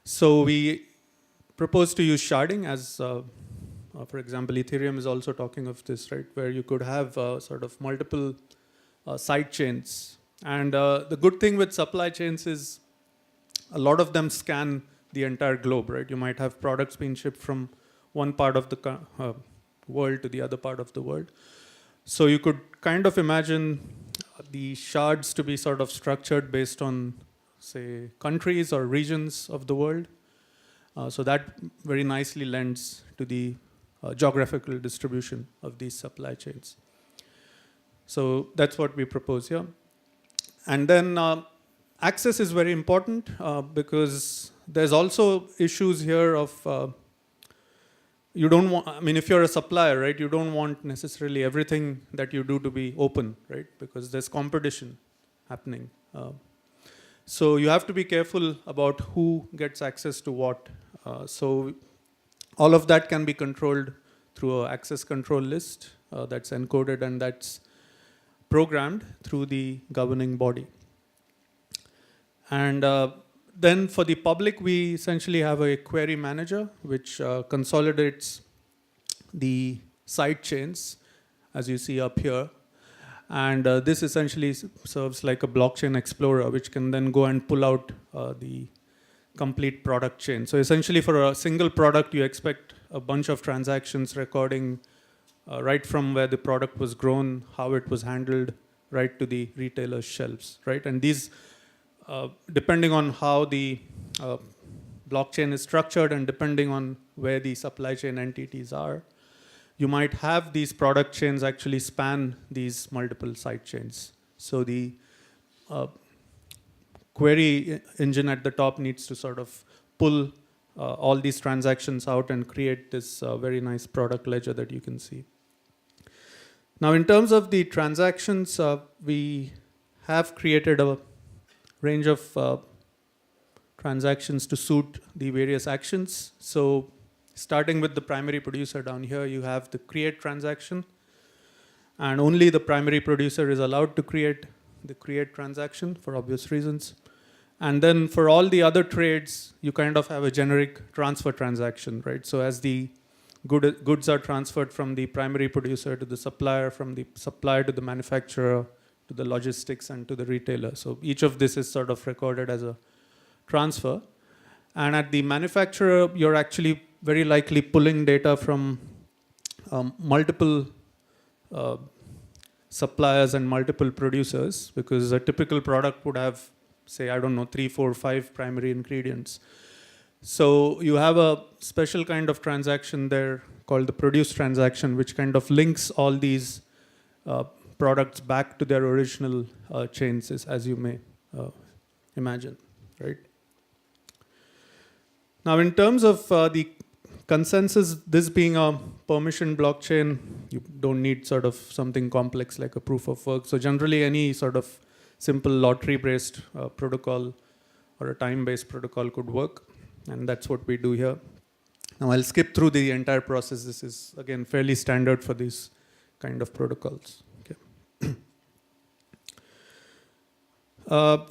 So we propose to use sharding as, for example, Ethereum is also talking of this, right, where you could have sort of multiple side chains. And the good thing with supply chains is a lot of them scan the entire globe, right? You might have products being shipped from one part of the world to the other part of the world. So you could kind of imagine the shards to be sort of structured based on, say, countries or regions of the world. So that very nicely lends to the geographical distribution of these supply chains. So that's what we propose here. And then access is very important because there's also issues here of you don't want, I mean, if you're a supplier, right, you don't want necessarily everything that you do to be open, right, because there's competition happening. So you have to be careful about who gets access to what. So all of that can be controlled through an access control list that's encoded and that's programmed through the governing body. And then for the public, we essentially have a query manager, which consolidates the side chains, as you see up here. And this essentially serves like a blockchain explorer, which can then go and pull out the complete product chain. So essentially for a single product, you expect a bunch of transactions recording right from where the product was grown, how it was handled, right to the retailer's shelves, right? And these, depending on how the blockchain is structured, and depending on where the supply chain entities are, you might have these product chains actually span these multiple side chains. So the query engine at the top needs to sort of pull all these transactions out and create this very nice product ledger that you can see. Now, in terms of the transactions, we have created a range of transactions to suit the various actions. So starting with the primary producer down here, you have the create transaction, and only the primary producer is allowed to create the create transaction for obvious reasons. And then for all the other trades, you kind of have a generic transfer transaction, right? So as the goods are transferred from the primary producer to the supplier, from the supplier to the manufacturer, to the logistics and to the retailer. So each of this is sort of recorded as a transfer. And at the manufacturer, you're actually very likely pulling data from multiple suppliers and multiple producers, because a typical product would have, say, I don't know, 3, 4, 5 primary ingredients. So you have a special kind of transaction there called the produce transaction, which kind of links all these products back to their original chains, as you may imagine, right? Now, in terms of the consensus, this being a permission blockchain, you don't need sort of something complex like a proof of work. So generally, any sort of simple lottery-based protocol or a time-based protocol could work. And that's what we do here. Now, I'll skip through the entire process. This is, again, fairly standard for these kind of protocols. Okay.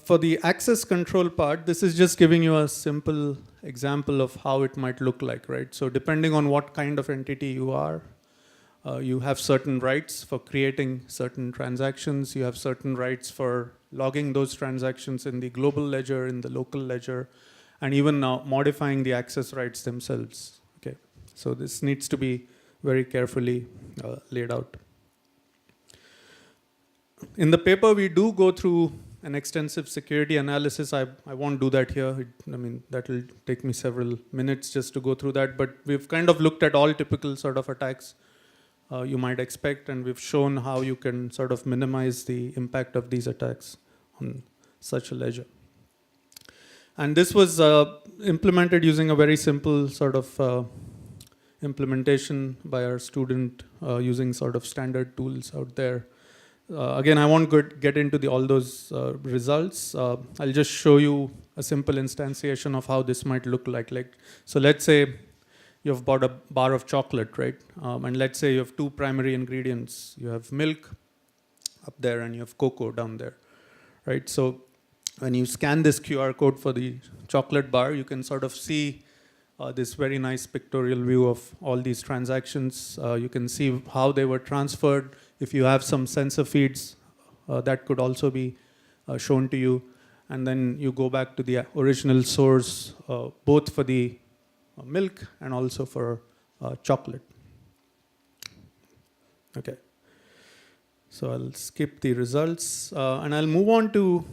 For the access control part, this is just giving you a simple example of how it might look like, right? So depending on what kind of entity you are, you have certain rights for creating certain transactions. You have certain rights for logging those transactions in the global ledger, in the local ledger, and even now modifying the access rights themselves. Okay, so this needs to be very carefully laid out. In the paper, we do go through an extensive security analysis. I won't do that here. I mean, that will take me several minutes just to go through that. But we've kind of looked at all typical sort of attacks you might expect, and we've shown how you can sort of minimize the impact of these attacks on such a ledger. And this was implemented using a very simple sort of implementation by our student using sort of standard tools out there. Again, I won't get into all those results. I'll just show you a simple instantiation of how this might look like. So let's say you've bought a bar of chocolate, right? And let's say you have 2 primary ingredients. You have milk up there and you have cocoa down there, right? So when you scan this QR code for the chocolate bar, you can sort of see this very nice pictorial view of all these transactions. You can see how they were transferred. If you have some sensor feeds, that could also be shown to you. And then you go back to the original source, both for the milk and also for chocolate. Okay. So I'll skip the results. And I'll move on to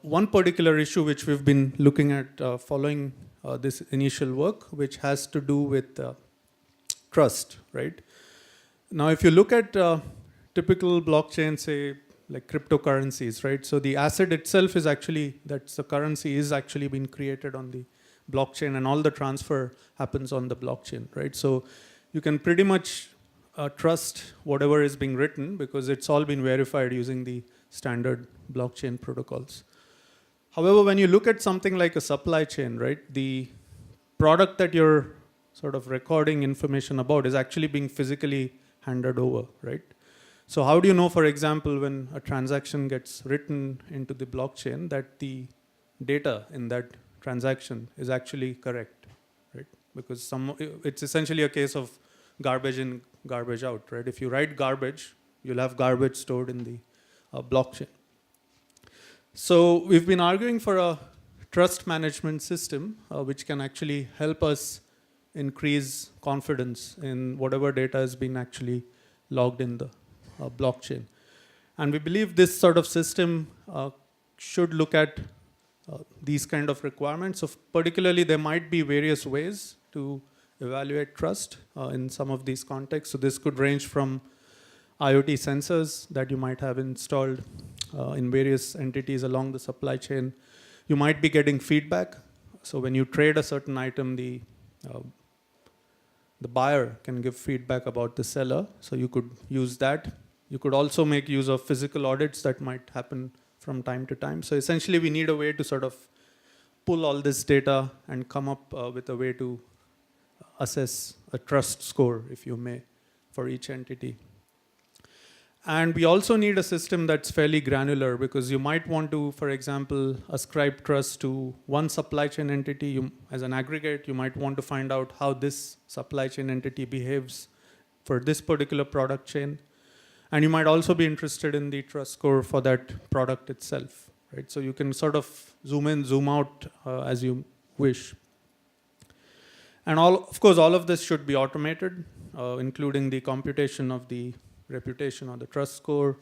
one particular issue which we've been looking at following this initial work, which has to do with trust, right? Now, if you look at typical blockchain, say like cryptocurrencies, right? So the asset itself is actually, that's the currency is actually being created on the blockchain, and all the transfer happens on the blockchain, right? So you can pretty much trust whatever is being written because it's all been verified using the standard blockchain protocols. However, when you look at something like a supply chain, right, the product that you're sort of recording information about is actually being physically handed over, right? So how do you know, for example, when a transaction gets written into the blockchain that the data in that transaction is actually correct, right? Because it's essentially a case of garbage in, garbage out, right? If you write garbage, you'll have garbage stored in the blockchain. So we've been arguing for a trust management system which can actually help us increase confidence in whatever data has been actually logged in the blockchain. And we believe this sort of system should look at these kind of requirements. So particularly, there might be various ways to evaluate trust in some of these contexts. So this could range from IoT sensors that you might have installed in various entities along the supply chain. You might be getting feedback. So when you trade a certain item, the buyer can give feedback about the seller. So you could use that. You could also make use of physical audits that might happen from time to time. So essentially, we need a way to sort of pull all this data and come up with a way to assess a trust score, if you may, for each entity. And we also need a system that's fairly granular, because you might want to, for example, ascribe trust to one supply chain entity. As an aggregate, you might want to find out how this supply chain entity behaves for this particular product chain. And you might also be interested in the trust score for that product itself, right? So you can sort of zoom in, zoom out as you wish. And of course, all of this should be automated, including the computation of the reputation or the trust score,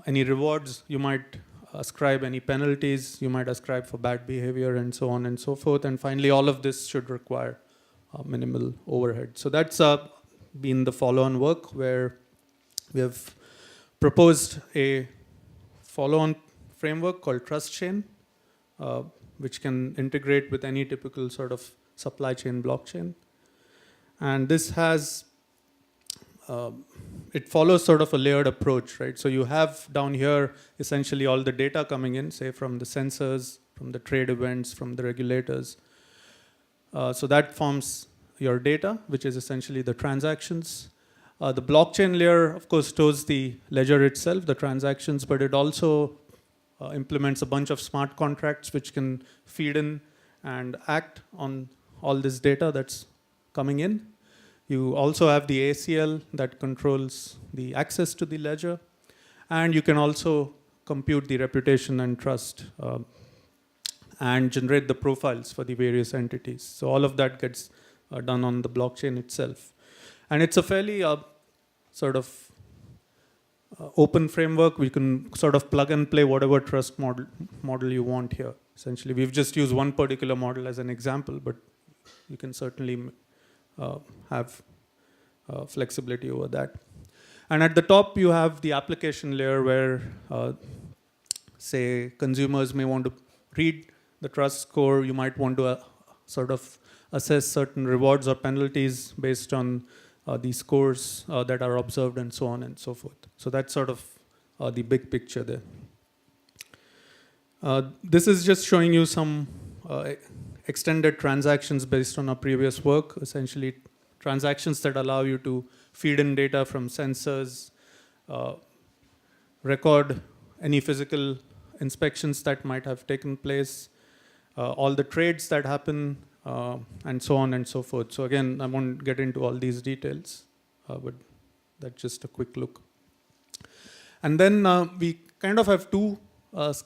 any rewards you might ascribe, any penalties you might ascribe for bad behavior, and so on and so forth. And finally, all of this should require minimal overhead. So that's been the follow-on work, where we have proposed a follow-on framework called Trust Chain, which can integrate with any typical sort of supply chain blockchain. And this has, it follows sort of a layered approach, right? So you have down here essentially all the data coming in, say from the sensors, from the trade events, from the regulators. So that forms your data, which is essentially the transactions. The blockchain layer, of course, stores the ledger itself, the transactions, but it also implements a bunch of smart contracts which can feed in and act on all this data that's coming in. You also have the ACL that controls the access to the ledger. And you can also compute the reputation and trust and generate the profiles for the various entities. So all of that gets done on the blockchain itself. And it's a fairly sort of open framework. We can sort of plug and play whatever trust model you want here. Essentially, we've just used one particular model as an example, but you can certainly have flexibility over that. And at the top, you have the application layer where, say, consumers may want to read the trust score. You might want to sort of assess certain rewards or penalties based on the scores that are observed, and so on and so forth. So that's sort of the big picture there. This is just showing you some extended transactions based on our previous work, essentially transactions that allow you to feed in data from sensors, record any physical inspections that might have taken place, all the trades that happen, and so on and so forth. So again, I won't get into all these details, but that's just a quick look. And then we kind of have two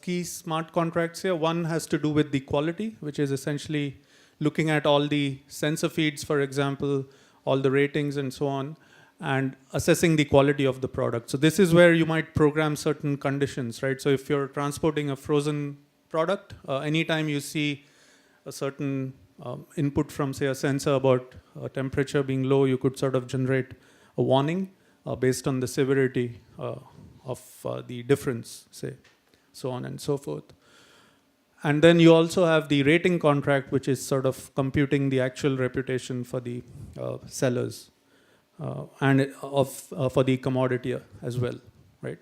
key smart contracts here. One has to do with the quality, which is essentially looking at all the sensor feeds, for example, all the ratings and so on, and assessing the quality of the product. So this is where you might program certain conditions, right? So if you're transporting a frozen product, anytime you see a certain input from, say, a sensor about temperature being low, you could sort of generate a warning based on the severity of the difference, say, so on and so forth. And then you also have the rating contract, which is sort of computing the actual reputation for the sellers and for the commodity as well, right?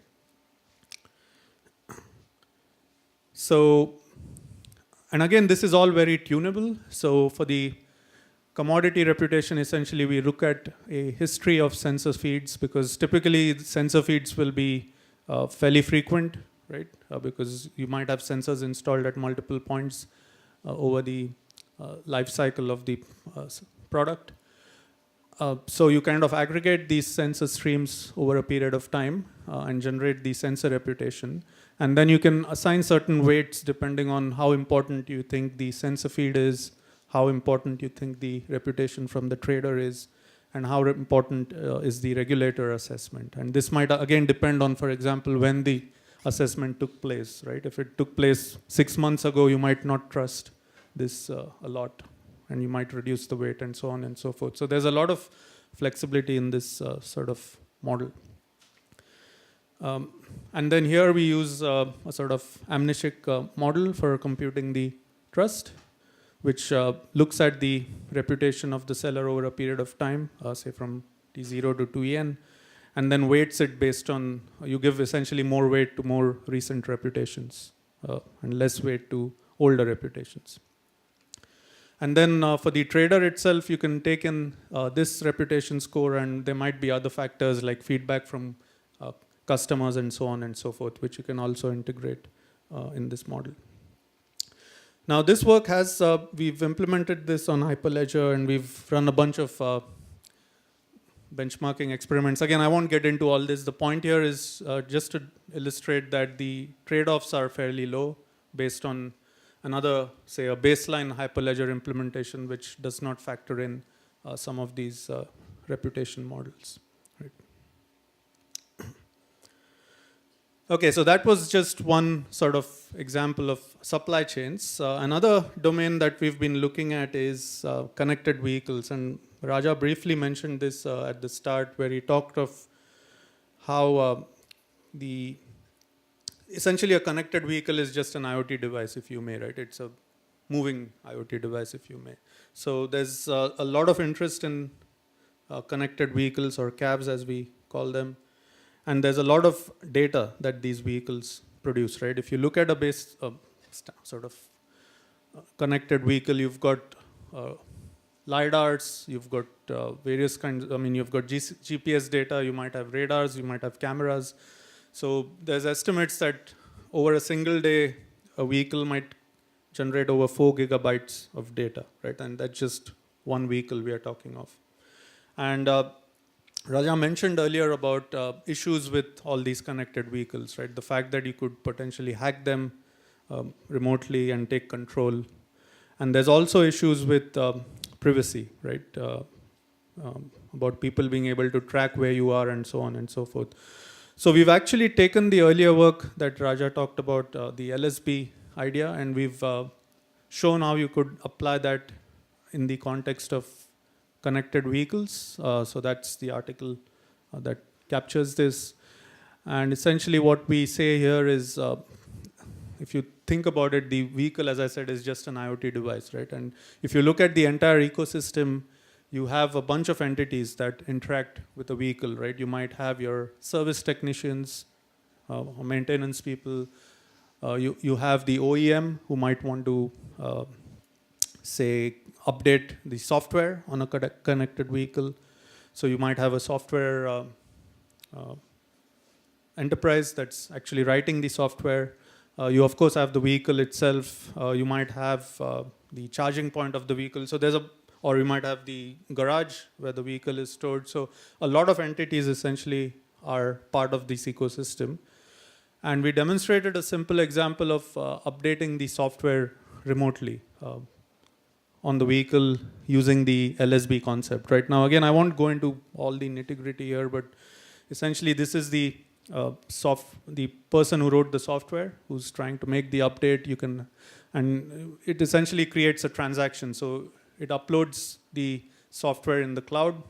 So, and again, this is all very tunable. So for the commodity reputation, essentially, we look at a history of sensor feeds, because typically sensor feeds will be fairly frequent, right? Because you might have sensors installed at multiple points over the life cycle of the product. So you kind of aggregate these sensor streams over a period of time and generate the sensor reputation. And then you can assign certain weights depending on how important you think the sensor feed is, how important you think the reputation from the trader is, and how important is the regulator assessment. And this might, again, depend on, for example, when the assessment took place, right? If it took place 6 months ago, you might not trust this a lot, and you might reduce the weight and so on and so forth. So there's a lot of flexibility in this sort of model. And then here we use a sort of amnesic model for computing the trust, which looks at the reputation of the seller over a period of time, say from T0 to 2en, and then weights it based on, you give essentially more weight to more recent reputations and less weight to older reputations. And then for the trader itself, you can take in this reputation score, and there might be other factors like feedback from customers and so on and so forth, which you can also integrate in this model. Now this work has, we've implemented this on Hyperledger, and we've run a bunch of benchmarking experiments. Again, I won't get into all this. The point here is just to illustrate that the trade-offs are fairly low based on another, say, a baseline Hyperledger implementation, which does not factor in some of these reputation models. Right. Okay, so that was just one sort of example of supply chains. Another domain that we've been looking at is connected vehicles, and Raja briefly mentioned this at the start, where he talked of how essentially a connected vehicle is just an IoT device, if you may, right? It's a moving IoT device, if you may. So there's a lot of interest in connected vehicles, or cabs as we call them. And there's a lot of data that these vehicles produce, right? If you look at a base sort of connected vehicle, you've got LiDARs, you've got various kinds, you've got GPS data, you might have radars, you might have cameras. So there's estimates that over a single day, a vehicle might generate over 4 gigabytes of data, right? And that's just one vehicle we are talking of. And Raja mentioned earlier about issues with all these connected vehicles, right? The fact that you could potentially hack them remotely and take control. And there's also issues with privacy, right? About people being able to track where you are and so on and so forth. So we've actually taken the earlier work that Raja talked about, the LSB idea, and we've shown how you could apply that in the context of connected vehicles. So that's the article that captures this. And essentially what we say here is, if you think about it, the vehicle, as I said, is just an IoT device, right? And if you look at the entire ecosystem, you have a bunch of entities that interact with the vehicle, right? You might have your service technicians, maintenance people. You have the OEM who might want to, say, update the software on a connected vehicle. So you might have a software enterprise that's actually writing the software. You of course have the vehicle itself. You might have the charging point of the vehicle. So or you might have the garage where the vehicle is stored. So a lot of entities essentially are part of this ecosystem. And we demonstrated a simple example of updating the software remotely on the vehicle using the LSB concept. Right now, again, I won't go into all the nitty-gritty here, but essentially this is the person who wrote the software who's trying to make the update. And it essentially creates a transaction. So it uploads the software in the cloud.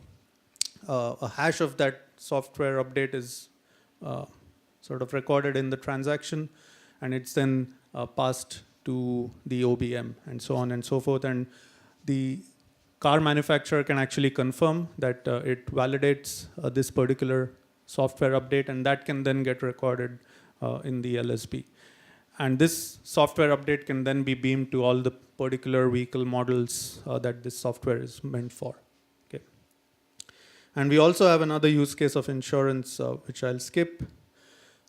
A hash of that software update is sort of recorded in the transaction, and it's then passed to the OBM and so on and so forth. And the car manufacturer can actually confirm that it validates this particular software update, and that can then get recorded in the LSB. And this software update can then be beamed to all the particular vehicle models that this software is meant for. Okay. And we also have another use case of insurance, which I'll skip.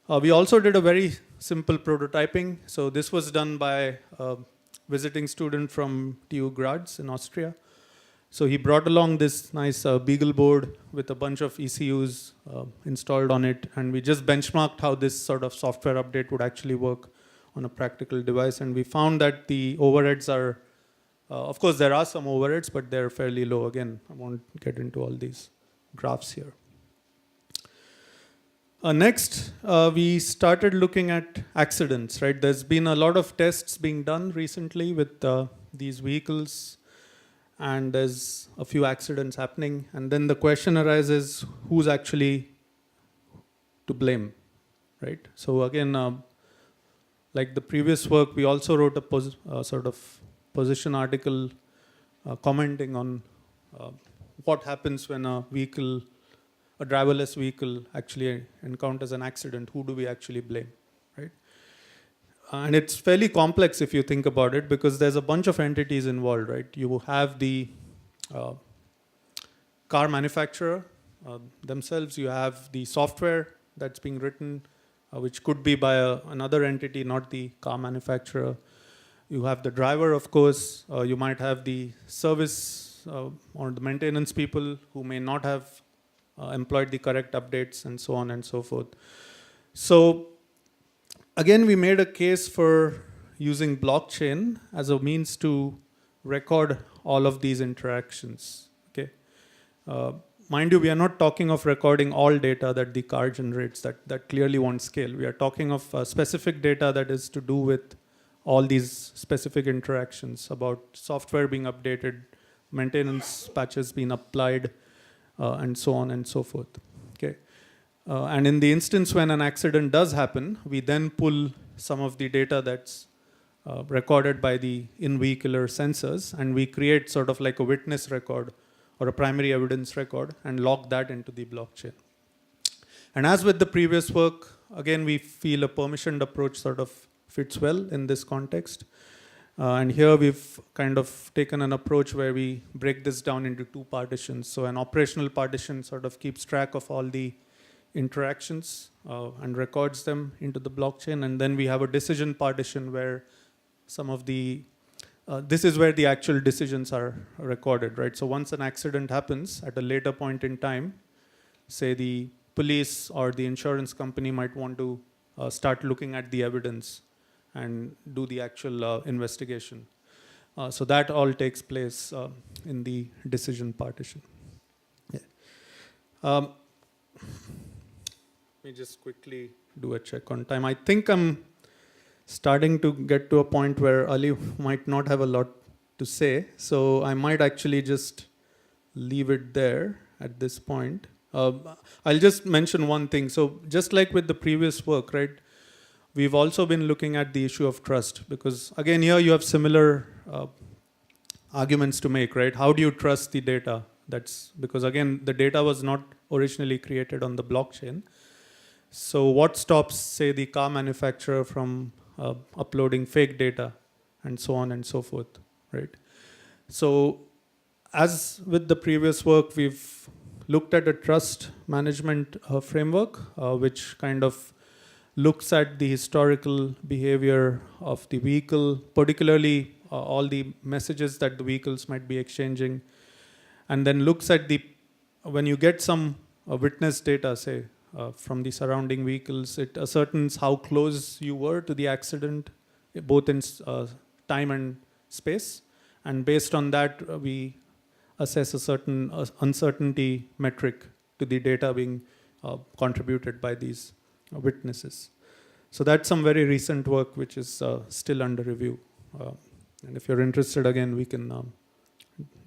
We also did a very simple prototyping. So this was done by a visiting student from TU Graz in Austria. So he brought along this nice Beagle board with a bunch of ECUs installed on it. And we just benchmarked how this sort of software update would actually work on a practical device. And we found that the overheads are, of course, there are some overheads, but they're fairly low. Again, I won't get into all these graphs here. Next, we started looking at accidents, right? There's been a lot of tests being done recently with these vehicles, and there's a few accidents happening. And then the question arises, who's actually to blame, right? So again, like the previous work, we also wrote a sort of position article commenting on what happens when a driverless vehicle actually encounters an accident. Who do we actually blame, right? And it's fairly complex if you think about it, because there's a bunch of entities involved, right? You have the car manufacturer themselves, you have the software that's being written, which could be by another entity, not the car manufacturer. You have the driver, of course. You might have the service or the maintenance people who may not have employed the correct updates, and so on and so forth. So again, we made a case for using blockchain as a means to record all of these interactions. Okay, mind you, we are not talking of recording all data that the car generates. That clearly won't scale. We are talking of specific data that is to do with all these specific interactions about software being updated, maintenance patches being applied, and so on and so forth. Okay, and in the instance when an accident does happen, we then pull some of the data that's recorded by the in-vehicular sensors, and we create sort of like a witness record or a primary evidence record and lock that into the blockchain. And as with the previous work, again, we feel a permissioned approach sort of fits well in this context. And here we've kind of taken an approach where we break this down into two partitions. So an operational partition sort of keeps track of all the interactions and records them into the blockchain. And then we have a decision partition where some of the, this is where the actual decisions are recorded, right? So once an accident happens at a later point in time, say the police or the insurance company might want to start looking at the evidence and do the actual investigation. So that all takes place in the decision partition. Yeah. Let me just quickly do a check on time. I think I'm starting to get to a point where Ali might not have a lot to say, so I might actually just leave it there at this point. I'll just mention one thing. So just like with the previous work, right? We've also been looking at the issue of trust, because again, here you have similar arguments to make, right? How do you trust the data? That's because again, the data was not originally created on the blockchain. So what stops, say, the car manufacturer from uploading fake data and so on and so forth, right? So as with the previous work, we've looked at a trust management framework, which kind of looks at the historical behavior of the vehicle, particularly all the messages that the vehicles might be exchanging, and then looks at the, when you get some witness data, say, from the surrounding vehicles, it ascertains how close you were to the accident, both in time and space, and based on that, we assess a certain uncertainty metric to the data being contributed by these witnesses. So that's some very recent work which is still under review. And if you're interested, again, we can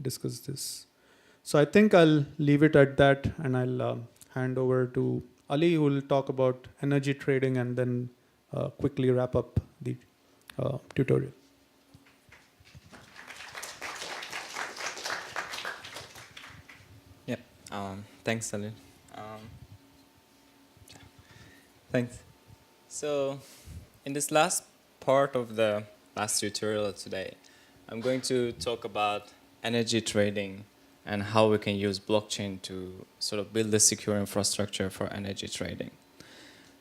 discuss this. So I think I'll leave it at that, and I'll hand over to Ali, who will talk about energy trading, and then quickly wrap up the tutorial. Yeah, thanks, Salil. Thanks. So, in this last part of the last tutorial today, I'm going to talk about energy trading and how we can use blockchain to sort of build a secure infrastructure for energy trading.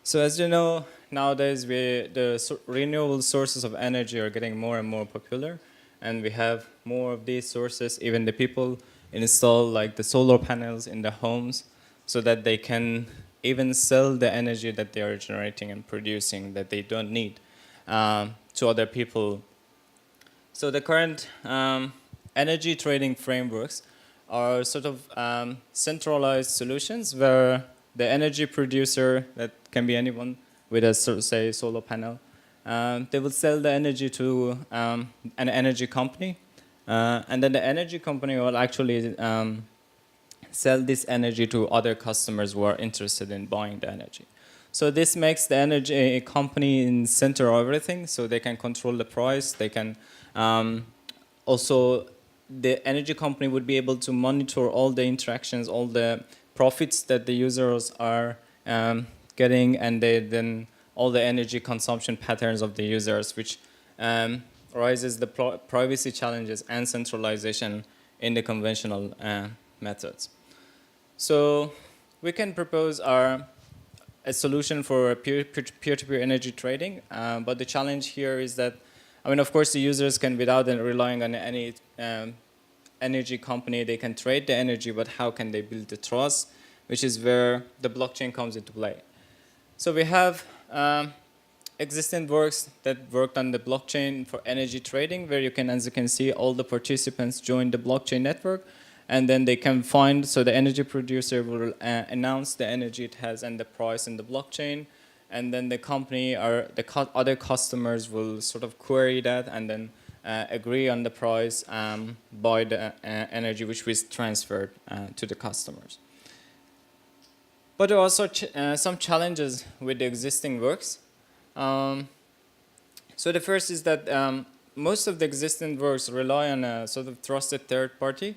So as you know, nowadays the renewable sources of energy are getting more and more popular, and we have more of these sources. Even the people install like the solar panels in the homes so that they can even sell the energy that they are generating and producing that they don't need to other people. So the current energy trading frameworks are sort of centralized solutions where the energy producer, that can be anyone with a, say, solar panel, they will sell the energy to an energy company, and then the energy company will actually sell this energy to other customers who are interested in buying the energy. So this makes the energy company in center of everything, so they can control the price. They can also, the energy company would be able to monitor all the interactions, all the profits that the users are getting, and then all the energy consumption patterns of the users, which raises the privacy challenges and centralization in the conventional methods. So we can propose a solution for peer-to-peer energy trading, but the challenge here is that, I mean, of course, the users can, without relying on any energy company, they can trade the energy, but how can they build the trust, which is where the blockchain comes into play. So we have existing works that worked on the blockchain for energy trading, where you can, as you can see, all the participants join the blockchain network, and then they can find, so the energy producer will announce the energy it has and the price in the blockchain, and then the company or the other customers will sort of query that and then agree on the price, buy the energy which was transferred to the customers. But there are also some challenges with the existing works. So the first is that most of the existing works rely on a sort of trusted third party,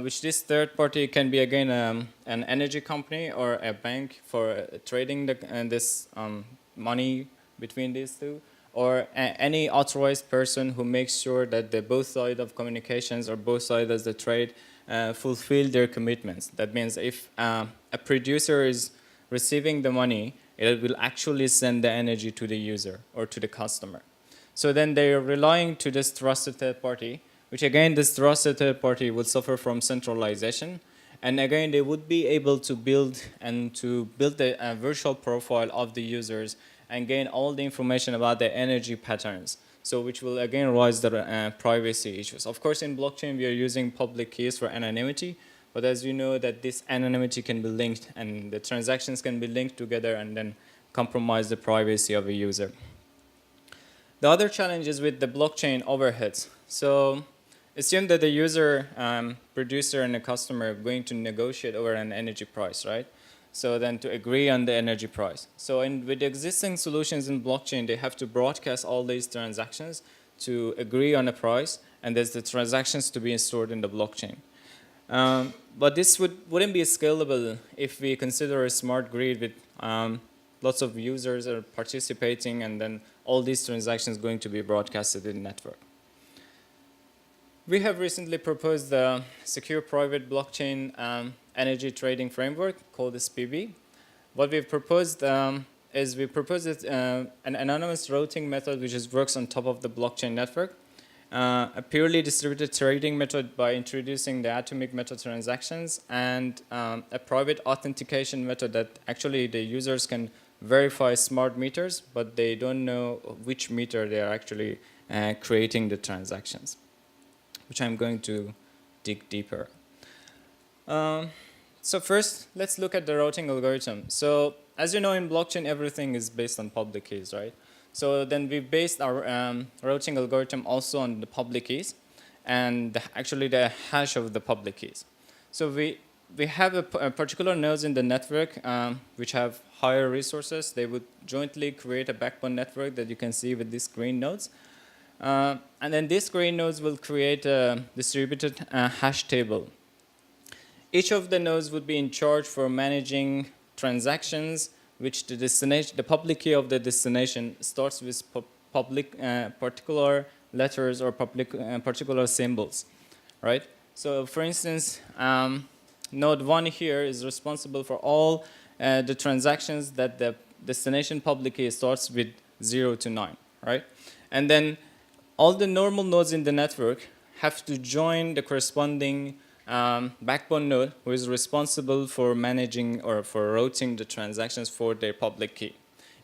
which this third party can be, again, an energy company or a bank for trading this money between these two, or any authorized person who makes sure that the both sides of communications or both sides of the trade fulfill their commitments. That means if a producer is receiving the money, it will actually send the energy to the user or to the customer. So then they are relying to this trusted third party, which again, this trusted third party will suffer from centralization. And again, they would be able to build a virtual profile of the users and gain all the information about their energy patterns. So which will again raise the privacy issues. Of course, in blockchain, we are using public keys for anonymity, but as you know that this anonymity can be linked and the transactions can be linked together and then compromise the privacy of a user. The other challenge is with the blockchain overheads. So assume that the user, producer, and the customer are going to negotiate over an energy price, right? So then to agree on the energy price. So with the existing solutions in blockchain, they have to broadcast all these transactions to agree on a price, and there's the transactions to be stored in the blockchain. But this wouldn't be scalable if we consider a smart grid with lots of users are participating, and then all these transactions going to be broadcasted in the network. We have recently proposed the secure private blockchain energy trading framework called SPB. What we've proposed is an anonymous routing method which works on top of the blockchain network, a purely distributed trading method by introducing the atomic meta transactions, and a private authentication method that actually the users can verify smart meters, but they don't know which meter they are actually creating the transactions, which I'm going to dig deeper. So first, let's look at the routing algorithm. So as you know, in blockchain, everything is based on public keys, right? So then we based our routing algorithm also on the public keys and actually the hash of the public keys. So we have a particular nodes in the network which have higher resources. They would jointly create a backbone network that you can see with these green nodes. And then these green nodes will create a distributed hash table. Each of the nodes would be in charge for managing transactions, which the public key of the destination starts with particular letters or particular symbols, right? So for instance, node 1 here is responsible for all the transactions that the destination public key starts with 0 to 9, right? And then all the normal nodes in the network have to join the corresponding backbone node who is responsible for managing or for routing the transactions for their public key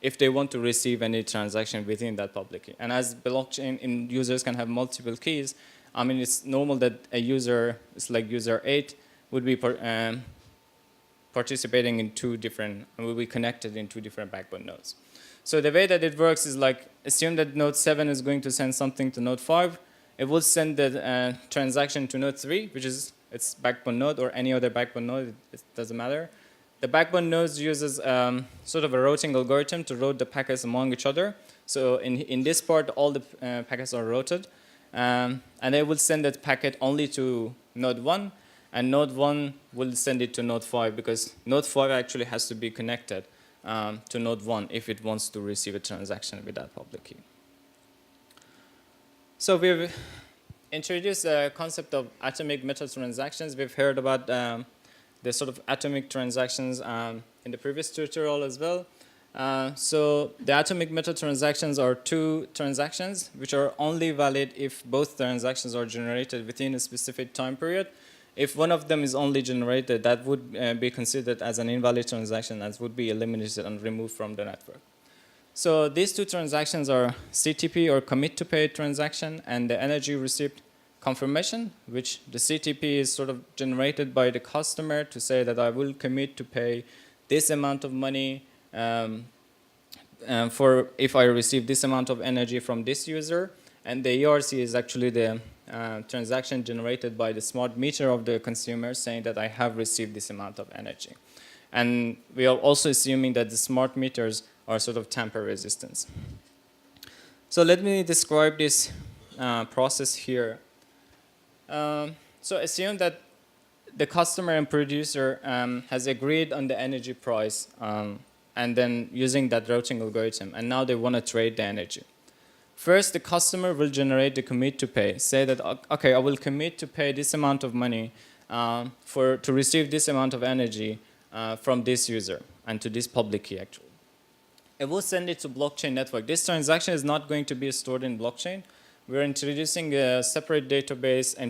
if they want to receive any transaction within that public key. And as blockchain users can have multiple keys, I mean, it's normal that a user, it's like user 8, would be participating in two different, will be connected in two different backbone nodes. So the way that it works is like, assume that node 7 is going to send something to node 5. It will send the transaction to node 3, which is its backbone node, or any other backbone node, it doesn't matter. The backbone node uses sort of a routing algorithm to route the packets among each other. So in this part, all the packets are routed. And they will send that packet only to node 1, and node 1 will send it to node 5, because node 5 actually has to be connected to node 1 if it wants to receive a transaction with that public key. So we've introduced the concept of atomic metal transactions. We've heard about the sort of atomic transactions in the previous tutorial as well. So the atomic metal transactions are two transactions which are only valid if both transactions are generated within a specific time period. If one of them is only generated, that would be considered as an invalid transaction, and would be eliminated and removed from the network. So these two transactions are CTP, or commit to pay transaction, and the energy receipt confirmation, which the CTP is sort of generated by the customer to say that I will commit to pay this amount of money for if I receive this amount of energy from this user. And the ERC is actually the transaction generated by the smart meter of the consumer saying that I have received this amount of energy. And we are also assuming that the smart meters are sort of tamper resistant. So let me describe this process here. So assume that the customer and producer has agreed on the energy price and then using that routing algorithm, and now they want to trade the energy. First, the customer will generate the commit to pay. Say that, okay, I will commit to pay this amount of money to receive this amount of energy from this user and to this public key actually. It will send it to blockchain network. This transaction is not going to be stored in blockchain. We're introducing a separate database and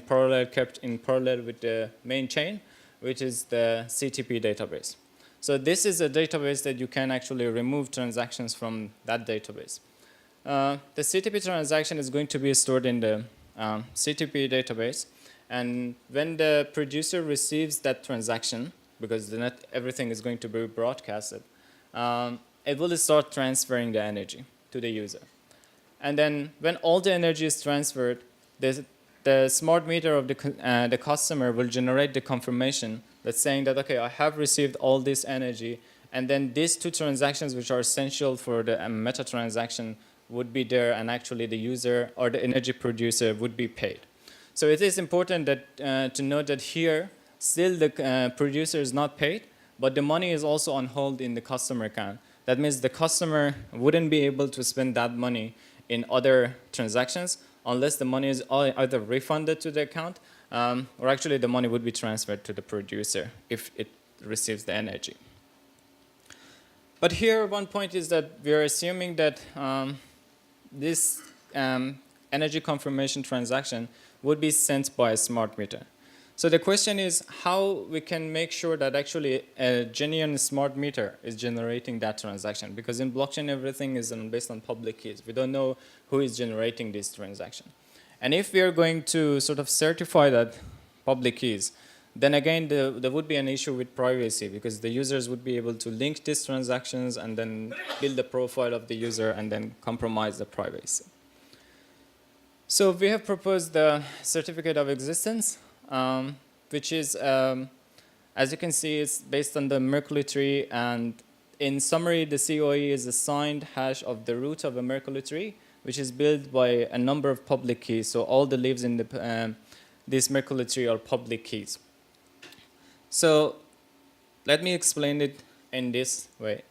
kept in parallel with the main chain, which is the CTP database. So this is a database that you can actually remove transactions from that database. The CTP transaction is going to be stored in the CTP database, and when the producer receives that transaction, because everything is going to be broadcasted, it will start transferring the energy to the user. And then when all the energy is transferred, the smart meter of the customer will generate the confirmation that's saying that, okay, I have received all this energy, and then these two transactions which are essential for the meta transaction would be there, and actually the user or the energy producer would be paid. So it is important that to note that here, still the producer is not paid, but the money is also on hold in the customer account. That means the customer wouldn't be able to spend that money in other transactions unless the money is either refunded to the account or actually the money would be transferred to the producer if it receives the energy. But here one point is that we are assuming that this energy confirmation transaction would be sent by a smart meter. So the question is how we can make sure that actually a genuine smart meter is generating that transaction, because in blockchain everything is based on public keys. We don't know who is generating this transaction. And if we are going to sort of certify that public keys, then again there would be an issue with privacy, because the users would be able to link these transactions and then build the profile of the user and then compromise the privacy. So we have proposed the certificate of existence, which is, as you can see, it's based on the Merkle tree, and in summary, the COE is a signed hash of the root of a Merkle tree, which is built by a number of public keys. So all the leaves in this Merkle tree are public keys. So let me explain it in this way.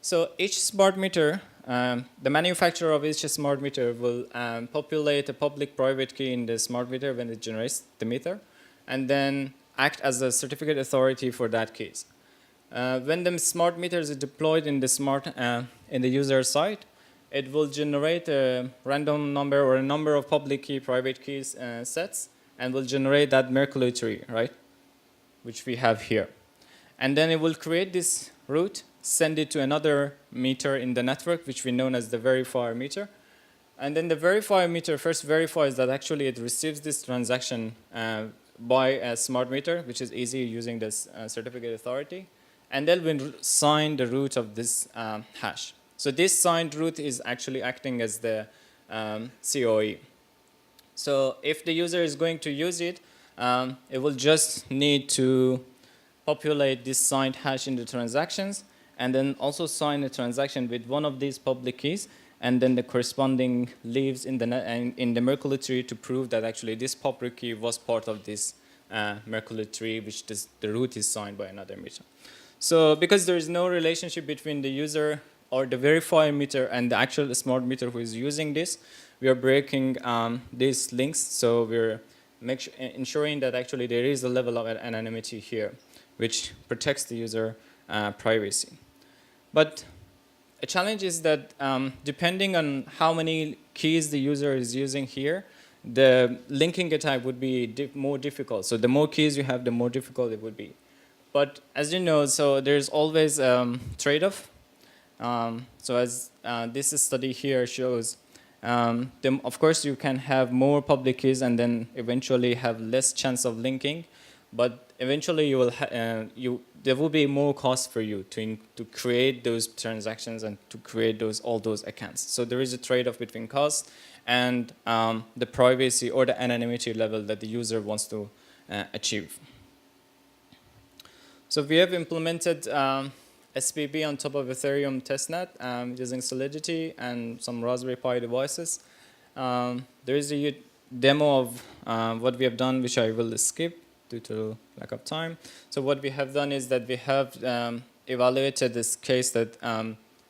So each smart meter, the manufacturer of each smart meter will populate a public-private key in the smart meter when it generates the meter, and then act as a certificate authority for that keys. When the smart meter is deployed in the in the user side, it will generate a random number or a number of public key, private keys sets, and will generate that Merkle tree, right, which we have here. And then it will create this root, send it to another meter in the network, which we know as the verifier meter. And then the verifier meter first verifies that actually it receives this transaction by a smart meter, which is easy using this certificate authority. and then we'll sign the root of this hash. So this signed root is actually acting as the COE. So if the user is going to use it, it will just need to populate this signed hash in the transactions, and then also sign a transaction with one of these public keys, and then the corresponding leaves in the Merkle tree to prove that actually this public key was part of this Merkle tree, which the root is signed by another meter. So because there is no relationship between the user or the verifier meter and the actual smart meter who is using this, we are breaking these links. So we're ensuring that actually there is a level of anonymity here, which protects the user privacy. But a challenge is that depending on how many keys the user is using here, the linking attack would be more difficult. So the more keys you have, the more difficult it would be. But as you know, so there's always trade-off. So as this study here shows, of course you can have more public keys and then eventually have less chance of linking, but eventually you will there will be more cost for you to create those transactions and to create all those accounts. So there is a trade-off between cost and the privacy or the anonymity level that the user wants to achieve. So we have implemented SPB on top of Ethereum testnet using Solidity and some Raspberry Pi devices. There is a demo of what we have done, which I will skip due to lack of time. So what we have done is that we have evaluated this case that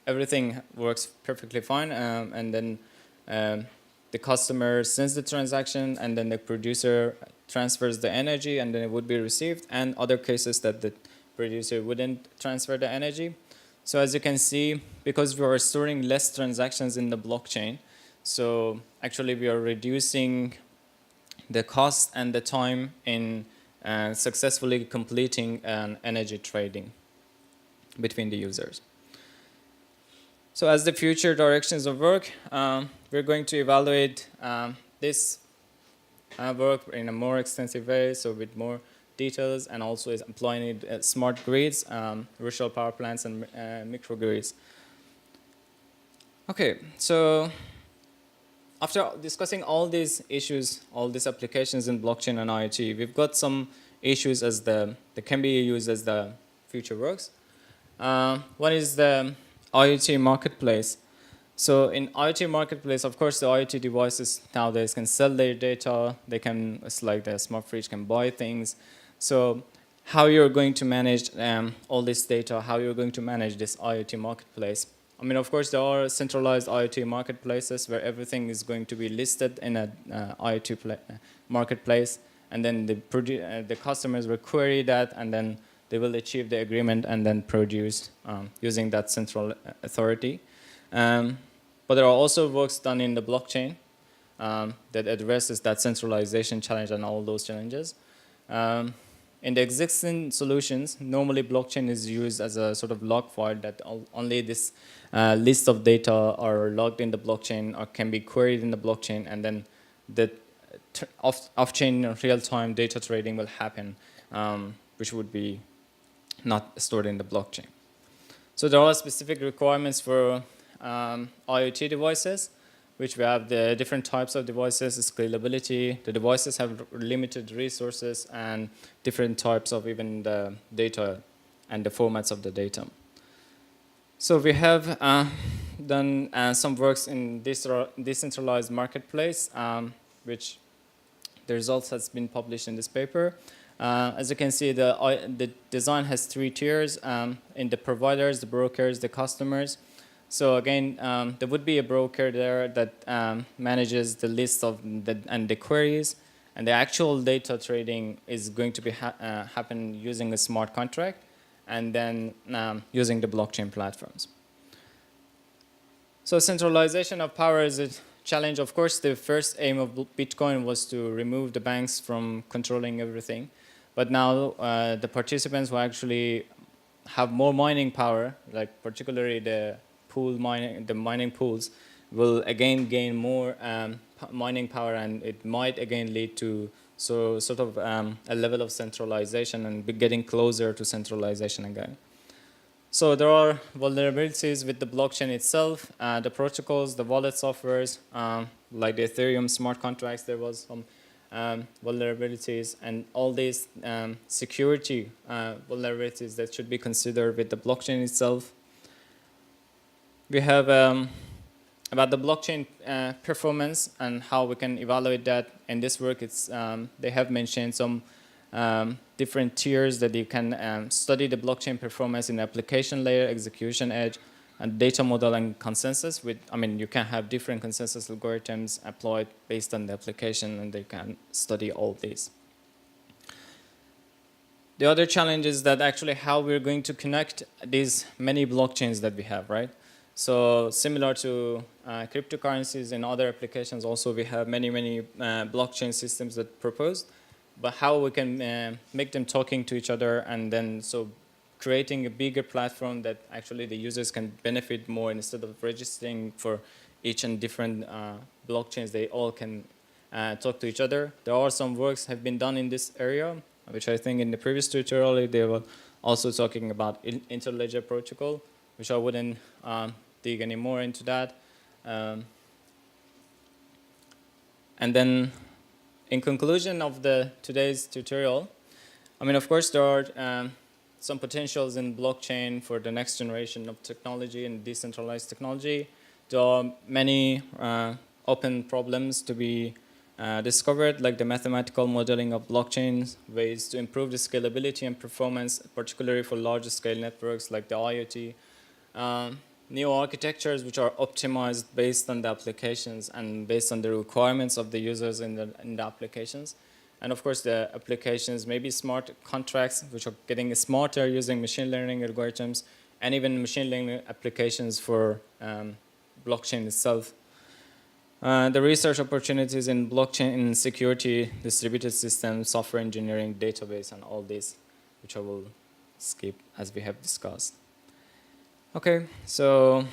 everything works perfectly fine, and then the customer sends the transaction, and then the producer transfers the energy, and then it would be received, and other cases that the producer wouldn't transfer the energy. So as you can see, because we are storing less transactions in the blockchain, so actually we are reducing the cost and the time in successfully completing an energy trading between the users. So as the future directions of work, we're going to evaluate this work in a more extensive way, so with more details, and also is applying it at smart grids, virtual power plants, and microgrids. Okay, so after discussing all these issues, all these applications in blockchain and IoT, we've got some issues that can be used as the future works. One is the IoT marketplace. So in IoT marketplace, of course, the IoT devices nowadays can sell their data. They can, it's like the smart fridge can buy things. So how you're going to manage all this data, how you're going to manage this IoT marketplace. I mean, of course, there are centralized IoT marketplaces where everything is going to be listed in an IoT marketplace, and then the customers will query that, and then they will achieve the agreement and then produce using that central authority. But there are also works done in the blockchain that addresses that centralization challenge and all those challenges. In the existing solutions, normally blockchain is used as a sort of log file that only this list of data are logged in the blockchain or can be queried in the blockchain, and then the off-chain real-time data trading will happen, which would be not stored in the blockchain. So there are specific requirements for IoT devices, which we have the different types of devices, scalability. The devices have limited resources and different types of even the data and the formats of the data. So we have done some works in decentralized marketplace, which the results has been published in this paper. As you can see, the design has 3 tiers in the providers, the brokers, the customers. So again, there would be a broker there that manages the list of and the queries, and the actual data trading is going to be happen using a smart contract, and then using the blockchain platforms. So centralization of power is a challenge. Of course, the first aim of Bitcoin was to remove the banks from controlling everything, but now the participants will actually have more mining power, like particularly the mining pools will again gain more mining power, and it might again lead to sort of a level of centralization and be getting closer to centralization again. So there are vulnerabilities with the blockchain itself, the protocols, the wallet softwares, like the Ethereum smart contracts, there was some vulnerabilities, and all these security vulnerabilities that should be considered with the blockchain itself. We have about the blockchain performance and how we can evaluate that. In this work, it's they have mentioned some different tiers that you can study the blockchain performance in application layer, execution edge, and data model and consensus. You can have different consensus algorithms applied based on the application, and they can study all these. The other challenge is that actually how we're going to connect these many blockchains that we have, right? So similar to cryptocurrencies and other applications, also we have many blockchain systems that proposed, but how we can make them talking to each other, and then so creating a bigger platform that actually the users can benefit more instead of registering for each and different blockchains. They all can talk to each other. There are some works have been done in this area, which I think in the previous tutorial they were also talking about interledger protocol, which I wouldn't dig any more into that. And then in conclusion of today's tutorial, of course there are some potentials in blockchain for the next generation of technology and decentralized technology. There are many open problems to be discovered, like the mathematical modeling of blockchains, ways to improve the scalability and performance, particularly for larger scale networks like the IoT. New architectures which are optimized based on the applications and based on the requirements of the users in the applications. And of course the applications, maybe smart contracts which are getting smarter using machine learning algorithms, and even machine learning applications for blockchain itself. The research opportunities in blockchain in security, distributed systems, software engineering, database, and all these, which I will skip as we have discussed. Okay, so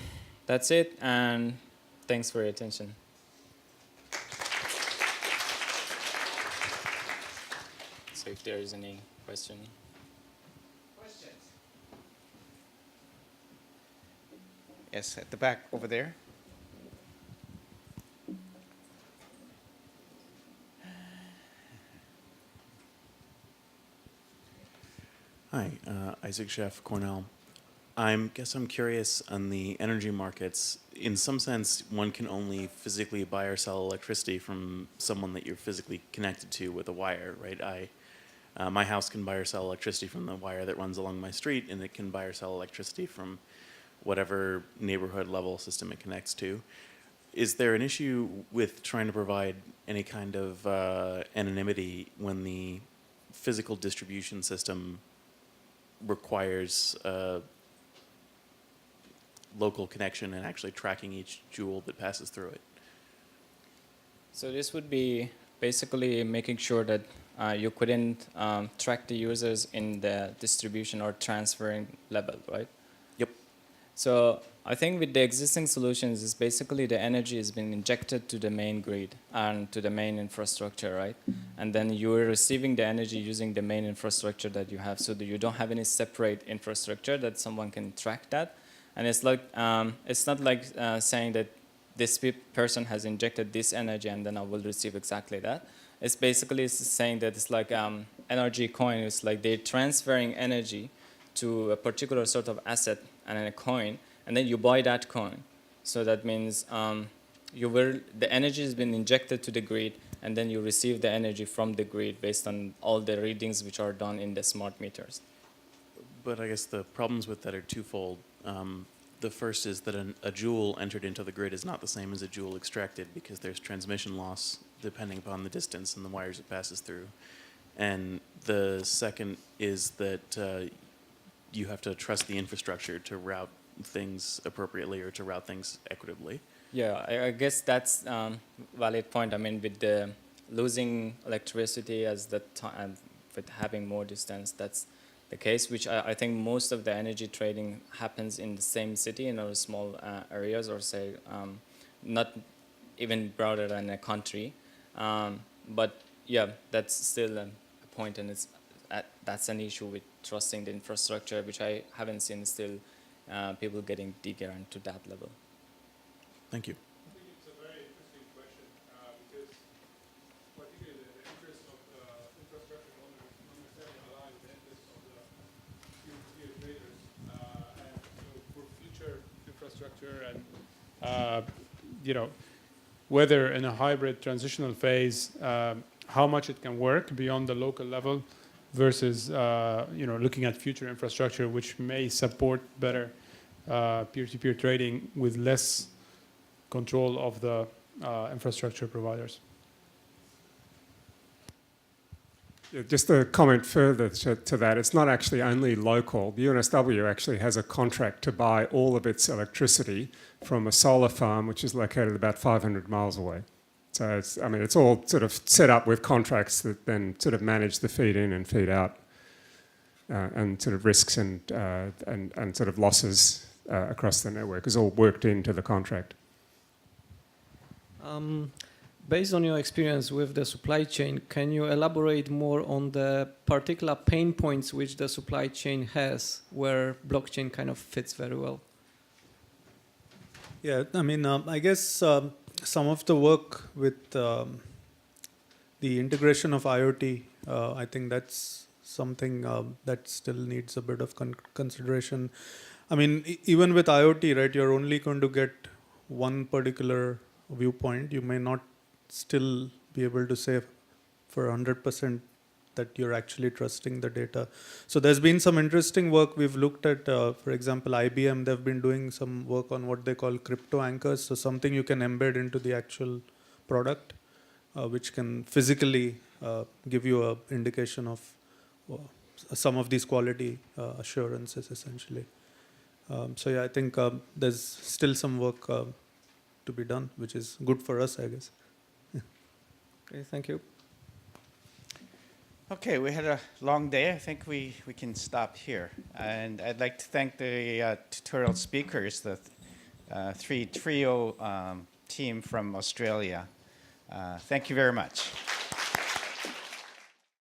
that's it, and thanks for your attention. So if there is any question. Questions? Yes, at the back over there. Hi, Isaac Sheff, Cornell. I'm curious on the energy markets. In some sense, one can only physically buy or sell electricity from someone that you're physically connected to with a wire, right? My house can buy or sell electricity from the wire that runs along my street, and it can buy or sell electricity from whatever neighborhood level system it connects to. Is there an issue with trying to provide any kind of anonymity when the physical distribution system requires local connection and actually tracking each joule that passes through it? So this would be basically making sure that you couldn't track the users in the distribution or transferring level, right? Yep. So I think with the existing solutions, is basically the energy has been injected to the main grid and to the main infrastructure, right? And then you're receiving the energy using the main infrastructure that you have, so that you don't have any separate infrastructure that someone can track that. And it's like it's not like saying that this person has injected this energy and then I will receive exactly that. It's basically saying that it's like energy coin. It's like they're transferring energy to a particular sort of asset and a coin, and then you buy that coin. So that means the energy has been injected to the grid, and then you receive the energy from the grid based on all the readings which are done in the smart meters. But I guess the problems with that are twofold. The first is that a joule entered into the grid is not the same as a joule extracted, because there's transmission loss depending upon the distance and the wires it passes through. And the second is that you have to trust the infrastructure to route things appropriately or to route things equitably. Yeah, I guess that's valid point. I mean, with the losing electricity as the time, with having more distance, that's the case, which I think most of the energy trading happens in the same city in our small areas, or say not even broader than a country. But yeah, that's still a point, and that's an issue with trusting the infrastructure, which I haven't seen still people getting deeper into that level. Thank you. I think it's a very interesting question because particularly the interest of the infrastructure owners not necessarily align with the interest of the peer-to-peer traders. And so for future infrastructure and whether in a hybrid transitional phase, how much it can work beyond the local level versus looking at future infrastructure which may support better peer-to-peer trading with less control of the infrastructure providers. Yeah, just a comment further to that, it's not actually only local. The UNSW actually has a contract to buy all of its electricity from a solar farm which is located about 500 miles away. So it's all sort of set up with contracts that then sort of manage the feed in and feed out and sort of risks and sort of losses across the network is all worked into the contract. Based on your experience with the supply chain, can you elaborate more on the particular pain points which the supply chain has where blockchain kind of fits very well? Yeah, I mean, I guess some of the work with the integration of IoT, I think that's something that still needs a bit of consideration. I mean, even with IoT, right, you're only going to get one particular viewpoint. You may not still be able to say for 100% that you're actually trusting the data. So there's been some interesting work we've looked at. For example, IBM, they've been doing some work on what they call crypto anchors. So something you can embed into the actual product, which can physically give you an indication of some of these quality assurances, essentially. So yeah, I think there's still some work to be done, which is good for us, I guess. Okay, thank you. Okay, we had a long day. I think we can stop here. And I'd like to thank the tutorial speakers, the trio team from Australia. Thank you very much.